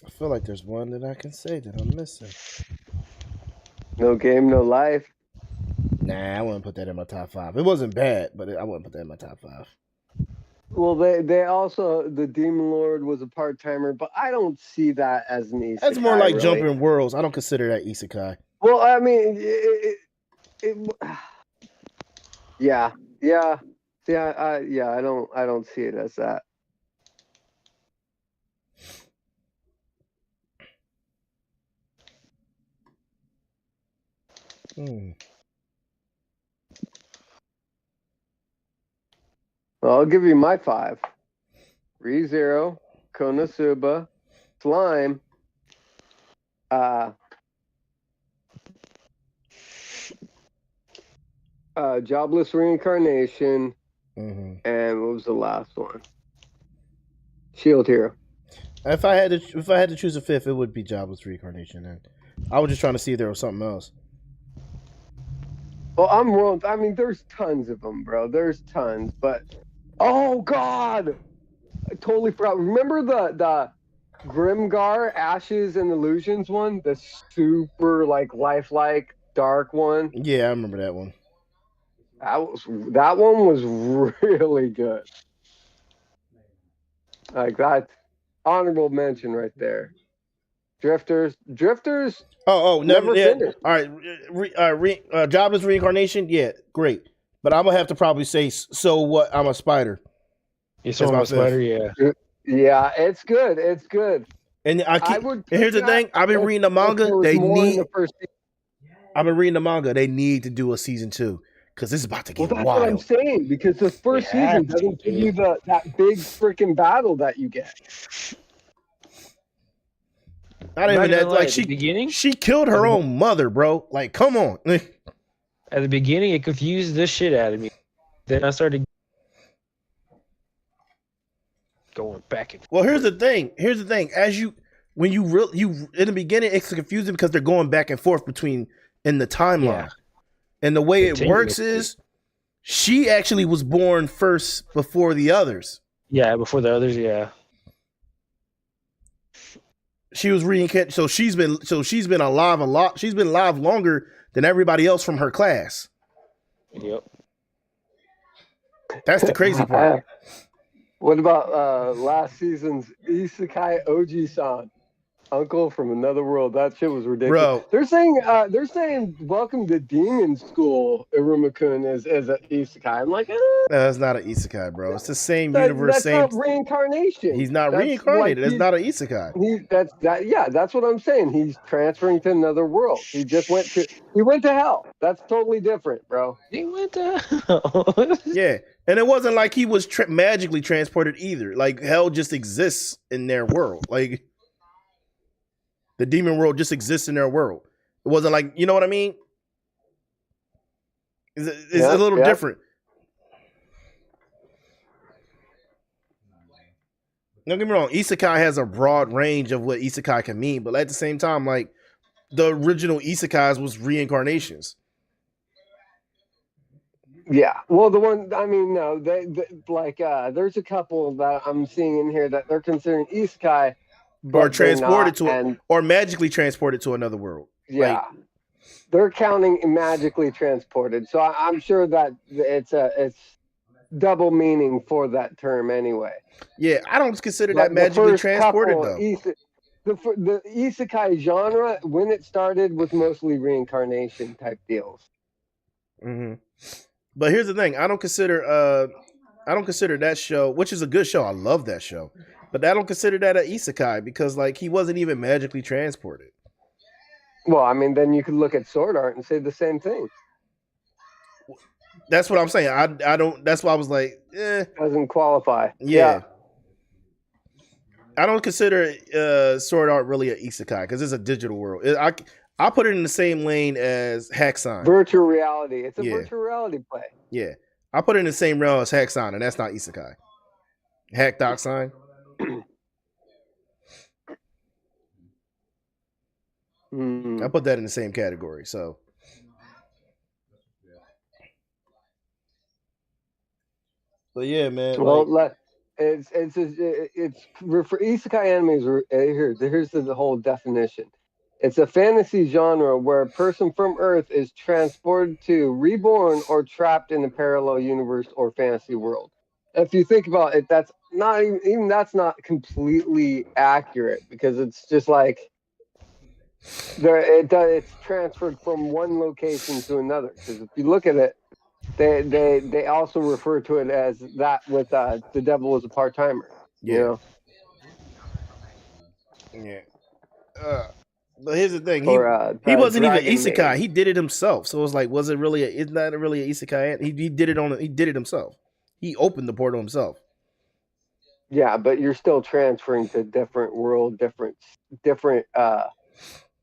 I feel like there's one that I can say that I'm missing. No Game, No Life. Nah, I wouldn't put that in my top 5. It wasn't bad, but I wouldn't put that in my top 5. Well, they also, the Demon Lord was a part-timer, but I don't see that as an isekai. That's more like Jumping Worlds. I don't consider that isekai. Well, I mean, yeah. I don't see it as that. Well, I'll give you my 5. ReZero, Konosuba, Slime, Jobless Reincarnation, and what was the last one? Shield Hero. If I had to choose a 5th, it would be Jobless Reincarnation. And I was just trying to see if there was something else. Well, I'm wrong. I mean, there's tons of them, bro. There's tons, but oh god, I totally forgot. Remember the Grimgar Ashes and Illusions one, the super lifelike dark one? Yeah, I remember that one. That one was really good. Like that, honorable mention right there. Drifters. Oh, never finished. All right, Jobless Reincarnation. Yeah, great. But I'm gonna have to probably say, so what? I'm a spider. You saw my spider, yeah. Yeah, it's good. It's good. And I would. And here's the thing: I've been reading the manga. There was They more in need. the first season. I've been reading the manga. They need to do a season 2 because this is about to get Well, that's wild. what I'm saying, because the first season doesn't give you that big freaking battle that you get. Not even that. Like beginning, she killed her own mother, bro. Like, come on. At the beginning, it confused the shit out of me. Then I started going back and forth. Well, here's the thing. As you in the beginning, it's confusing because they're going back and forth between in the timeline. Yeah. And the way it works is she actually was born first before the others. Yeah, before the others, yeah. She was reincarnated, so she's been alive a lot. She's been alive longer than everybody else from her class. Yep. That's the crazy part. What about last season's Isekai Oji-san? Uncle from another world. That shit was ridiculous. Bro. They're saying welcome to Demon School. Iruma-kun is an isekai. I'm like, no, it's not an isekai, bro. It's the same universe. That's not reincarnation. He's not reincarnated. It's not an isekai. That's what I'm saying. He's transferring to another world. He went to hell. That's totally different, bro. He went to hell. Yeah. And it wasn't like he was magically transported either. Like hell just exists in their world. Like the demon world just exists in their world. It wasn't like, you know what I mean? It's a little different. Don't get me wrong. Isekai has a broad range of what isekai can mean, but at the same time, like the original isekais was reincarnations. Yeah. Well, there's a couple that I'm seeing in here that they're considering isekai. Or transported or magically transported to another world. Yeah. Like, they're counting magically transported. So I'm sure that it's double meaning for that term anyway. Yeah, I don't consider that magically transported though. The isekai genre, when it started, was mostly reincarnation type deals. Mm-hmm. But here's the thing: I don't consider that show, which is a good show. I love that show, but I don't consider that an isekai because like he wasn't even magically transported. Well, I mean, then you could look at Sword Art and say the same thing. That's what I'm saying. I don't. That's why I was like, doesn't qualify. Yeah. I don't consider Sword Art really an isekai because it's a digital world. I put it in the same lane as Hacksign. Virtual reality. It's a virtual reality play. Yeah. I put it in the same realm as Hacksign, and that's not isekai. Hack Doc Sign. I put that in the same category. So. But yeah, man. Well, it's for isekai animes. Here's the whole definition. It's a fantasy genre where a person from Earth is transported to, reborn, or trapped in a parallel universe or fantasy world. If you think about it, that's not even that's not completely accurate because it's just like it's transferred from one location to another. Because if you look at it, they also refer to it as that with the devil was a part-timer. Yeah. You know? Yeah. But here's the thing: he wasn't even isekai. He did it himself. So it was like, was it really? It's not really an isekai. He did it He did it himself. He opened the portal himself. Yeah, but you're still transferring to different world, different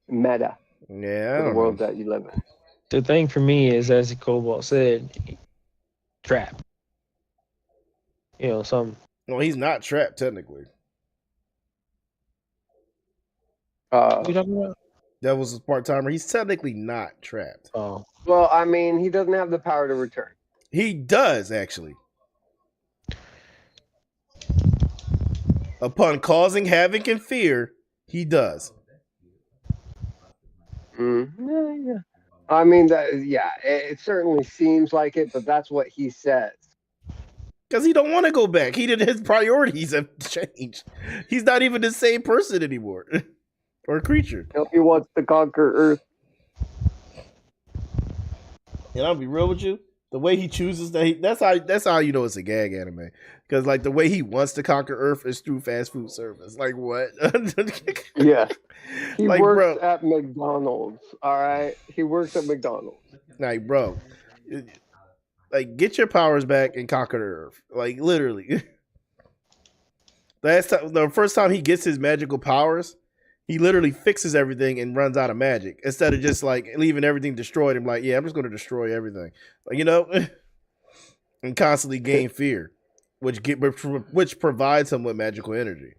meta. Yeah, the world that you live in. The thing for me is, as Cobalt said, trapped. You know, Well, he's not trapped technically. What are you talking about? That was a part-timer. He's technically not trapped. Oh. Well, I mean, he doesn't have the power to return. He does, actually. Upon causing havoc and fear, he does. Yeah. I mean, it certainly seems like it, but that's what he says. Because he don't want to go back. His priorities have changed. He's not even the same person anymore. Or creature. He wants to conquer Earth. And I'll be real with you. The way he chooses that's how you know it's a gag anime. Because like the way he wants to conquer Earth is through fast food service. Like what? Yeah. He Like, works bro. at McDonald's. All right. He works at McDonald's. Like, bro. Like, get your powers back and conquer the Earth. Like, literally. The first time he gets his magical powers, he literally fixes everything and runs out of magic instead of just like leaving everything destroyed. I'm like, yeah, I'm just going to destroy everything, like, you know, and constantly gain fear, which provides him with magical energy.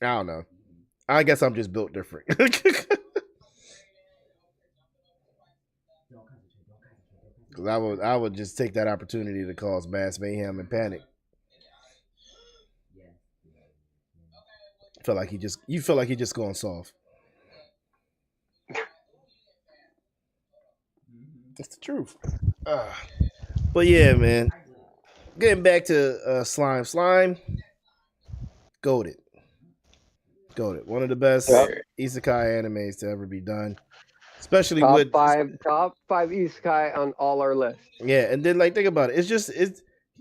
I don't know. I guess I'm just built different. Because I would just take that opportunity to cause mass mayhem and panic. You feel like he just going soft. It's the truth. But yeah, man. Getting back to Slime. Slime, goated. One of the best isekai animes to ever be done. Especially top with five isekai on all our lists. Yeah, and then like think about it.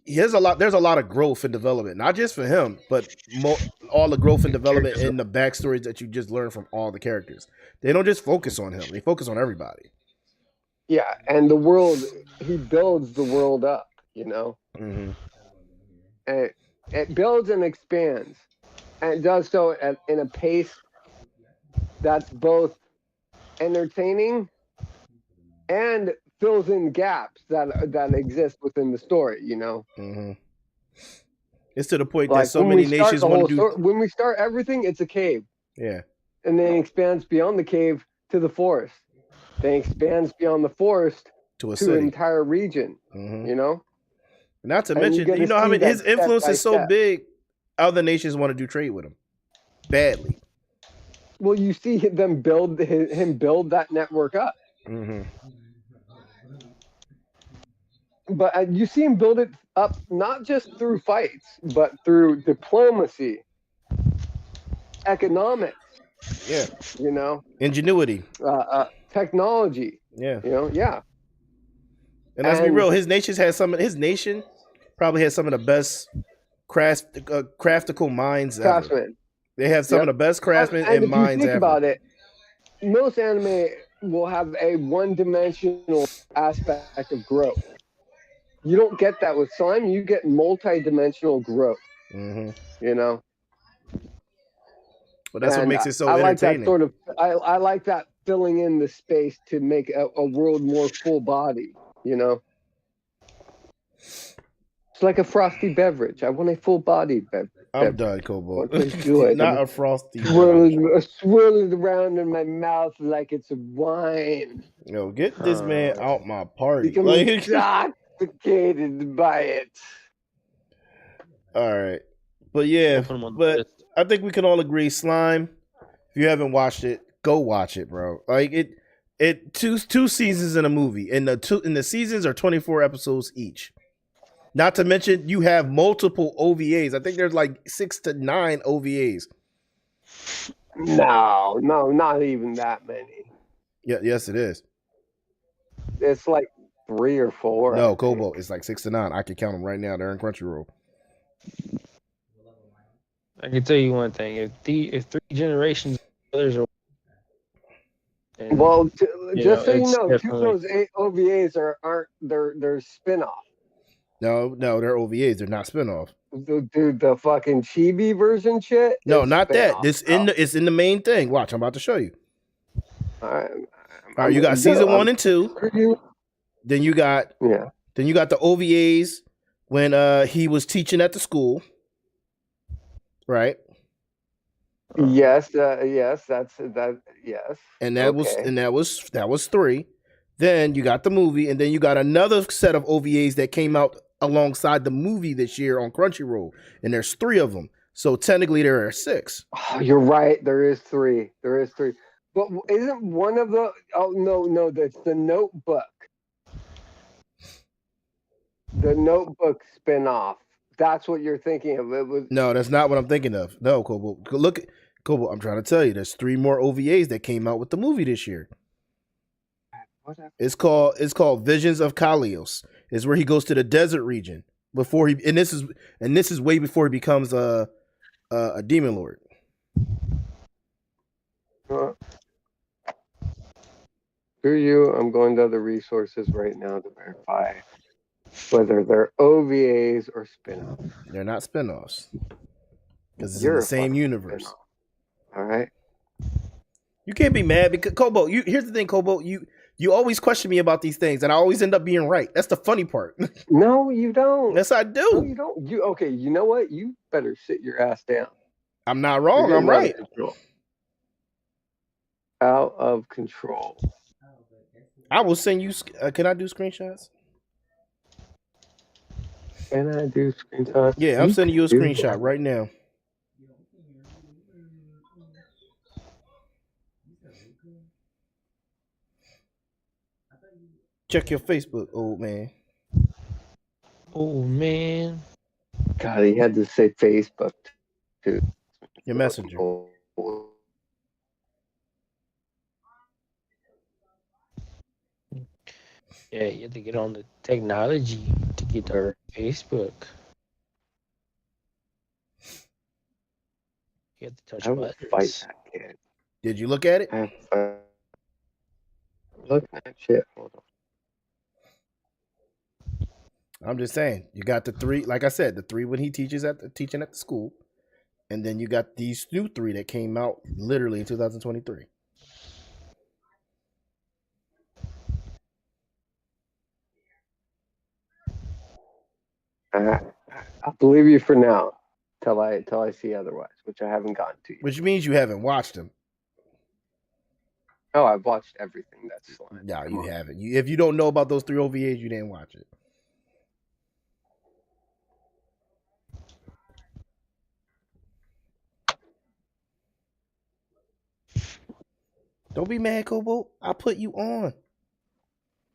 There's a lot of growth and development, not just for him, but all the growth and development in the backstories that you just learn from all the characters. They don't just focus on him; they focus on everybody. Yeah, and the world, he builds the world up, you know. Mm-hmm. And it builds and expands, and it does so in a pace that's both entertaining and fills in gaps that exist within the story, you know. Mm-hmm. It's to the point that so many nations want to do. When we start everything, it's a cave. Yeah. And then it expands beyond the cave to the forest. Then it expands beyond the forest to an entire region. Mm-hmm. You know. Not to mention, you know how many his influence is so big. Other nations want to do trade with him badly. Well, you see him build that network up. Mm-hmm. But you see him build it up not just through fights, but through diplomacy, economics. Yeah. You know, ingenuity, technology. Yeah. You know, yeah. And let's be real, his nation probably has some of the best craftical minds ever. They have some of the best craftsmen and minds ever. If you think about it, most anime will have a one-dimensional aspect of growth. You don't get that with Slime. You get multi-dimensional growth. Mm-hmm. You know. But that's what makes it so entertaining. I like that filling in the space to make a world more full body. You know. It's like a frosty beverage. I want a full bodied beverage. I'm done, Kobo. Not a frosty. Swirling around in my mouth like it's wine. Yo, get this man out my party. Become intoxicated by it. All right, but yeah, but I think we can all agree, Slime. If you haven't watched it, go watch it, bro. Like it two seasons in a movie, and the seasons are 24 episodes each. Not to mention, you have multiple OVAs. I think there's like 6 to 9 OVAs. No, not even that many. Yeah, yes, it is. It's like 3 or 4. No, Kobo, it's like 6 to 9. I can count them right now. They're in Crunchyroll. I can tell you one thing: if 3 generations others are, well, just so you know, 2 of those 8 OVAs aren't they're spin-off. No, they're OVAs. They're not spinoff. Dude, the fucking chibi version shit. No, not that. It's in the main thing. Watch, I'm about to show you. All right. You got season 1 and 2. Then you got Then you got the OVAs when he was teaching at the school, right? Yes, that's that. Yes, and that was 3. Then you got the movie, and then you got another set of OVAs that came out alongside the movie this year on Crunchyroll, and there's 3 of them. So technically there are 6. Oh, you're right. There is 3. But isn't one of the? Oh no, that's the Notebook. The Notebook spinoff. That's what you're thinking of. It was. No, that's not what I'm thinking of. No, Kobo. Look, Kobo. I'm trying to tell you, there's 3 more OVAs that came out with the movie this year. What happened? It's called Visions of Kalios. It's where he goes to the desert region before he and this is way before he becomes a demon lord. Screw you. I'm going to other resources right now to verify whether they're OVAs or spin-offs. They're not spinoffs because it's in You're the a same fucking universe. spin-off. All right. You can't be mad because Kobo. Here's the thing, Kobo. You always question me about these things, and I always end up being right. That's the funny part. No, you don't. Yes, I do. No, you don't. Okay? You know what? You better sit your ass down. I'm not You're wrong. getting I'm right. Out of control. Out of control. I will send you. Can I do screenshots? Can I do screenshots? Yeah, I'm sending you a do screenshot that. right now. Check your Facebook, old man. Oh man. God, he had to say Facebook too. Your messenger. Yeah, you have to get on the technology to get to Facebook. You have to touch I will buttons. fight that kid. Did you look at it? I have to look at that shit. Hold on. I'm just saying. You got the three, like I said, the three when he teaching at the school, and then you got these new three that came out literally in 2023. I'll believe you for now, till I see otherwise, which I haven't gotten to yet. Which means you haven't watched them. Oh, I've watched everything that's Slime. No, you haven't. If you don't know about those three OVAs, you didn't watch it. Don't be mad, Kobo. I'll put you on.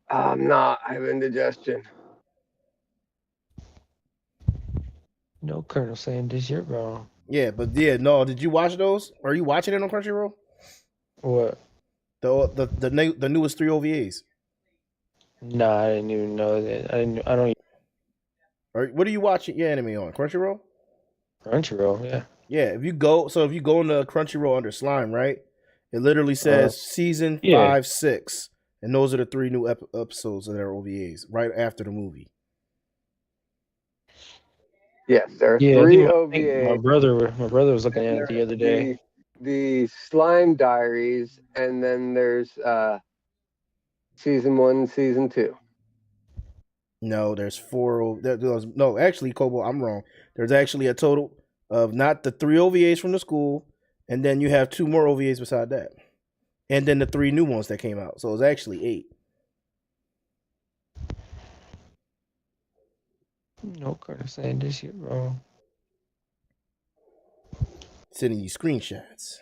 I'm not. I have indigestion. No, Colonel Sanders, you're wrong. Yeah, but no. Did you watch those? Are you watching it on Crunchyroll? What? The newest three OVAs. No, I didn't even know that. I don't. Or what are you watching your anime on? Crunchyroll? Crunchyroll, yeah. Yeah, if you go into Crunchyroll under Slime, right? It literally says season 5, 6, and those are the three new episodes that are OVAs right after the movie. Yes, there are Yeah, three I OVAs. think my brother was looking at it the other day. The Slime Diaries, and then there's season 1, season 2. No, there's 4. No, actually, Kobo, I'm wrong. There's actually a total of not the 3 OVAs from the school, and then you have 2 more OVAs beside that, and then the 3 new ones that came out. So it's actually 8. No, Colonel Sanders, you're wrong. Sending you screenshots.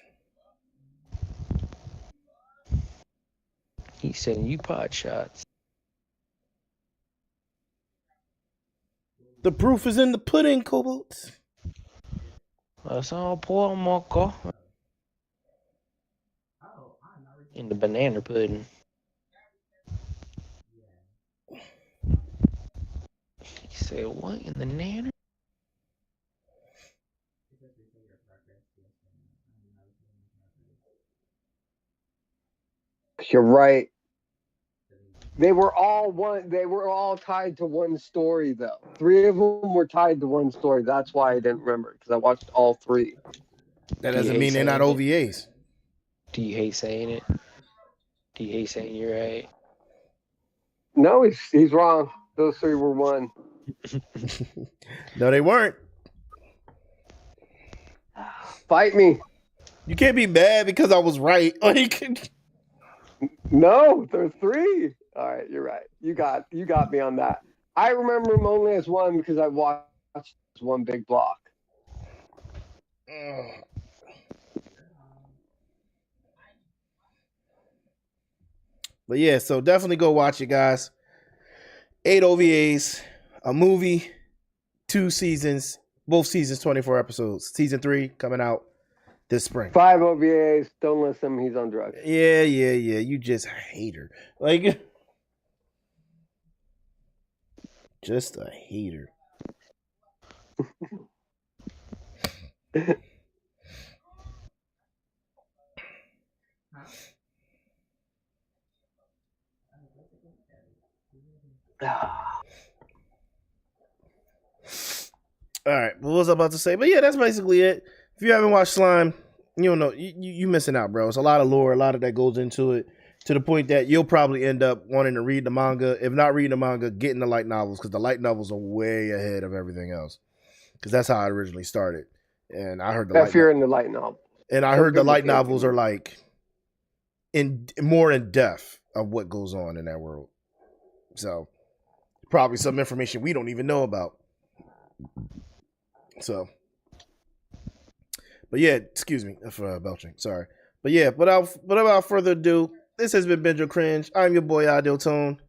He's sending you pot shots. The proof is in the pudding, Cobalt. That's all poor Marco. In the banana pudding. He said, what in the nanner? You're right. They were all tied to one story, though. 3 of them were tied to one story. That's why I didn't remember, because I watched all 3. That doesn't mean they're not OVAs. Do you hate saying it? Do you hate saying you're right? No, he's wrong. Those 3 were one. No, they weren't. Fight me. You can't be mad because I was right. No, there's 3. All right, you're right. You got me on that. I remember him only as one because I watched one big block. But yeah, so definitely go watch it, guys. 8 OVAs, a movie, 2 seasons, both seasons 24 episodes. Season 3 coming out this spring. 5 OVAs. Don't listen. He's on drugs. Yeah. You just a hater. Like, just a hater. All right, what was I about to say? But yeah, that's basically it. If you haven't watched Slime, you don't know, you missing out, bro. It's a lot of lore, a lot of that goes into it, to the point that you'll probably end up wanting to read the manga. If not reading the manga, getting the light novels, because the light novels are way ahead of everything else. Because that's how I originally started, and I heard the If you're in the light novel, and I heard the light novels are like more in depth of what goes on in that world. So probably some information we don't even know about. So, but yeah, excuse me for belching. Sorry, but yeah, without further ado, this has been Binge Or Cringe. I'm your boy Ideal Tone,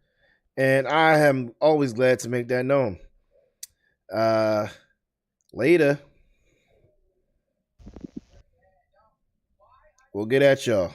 and I am always glad to make that known. Later, we'll get at y'all.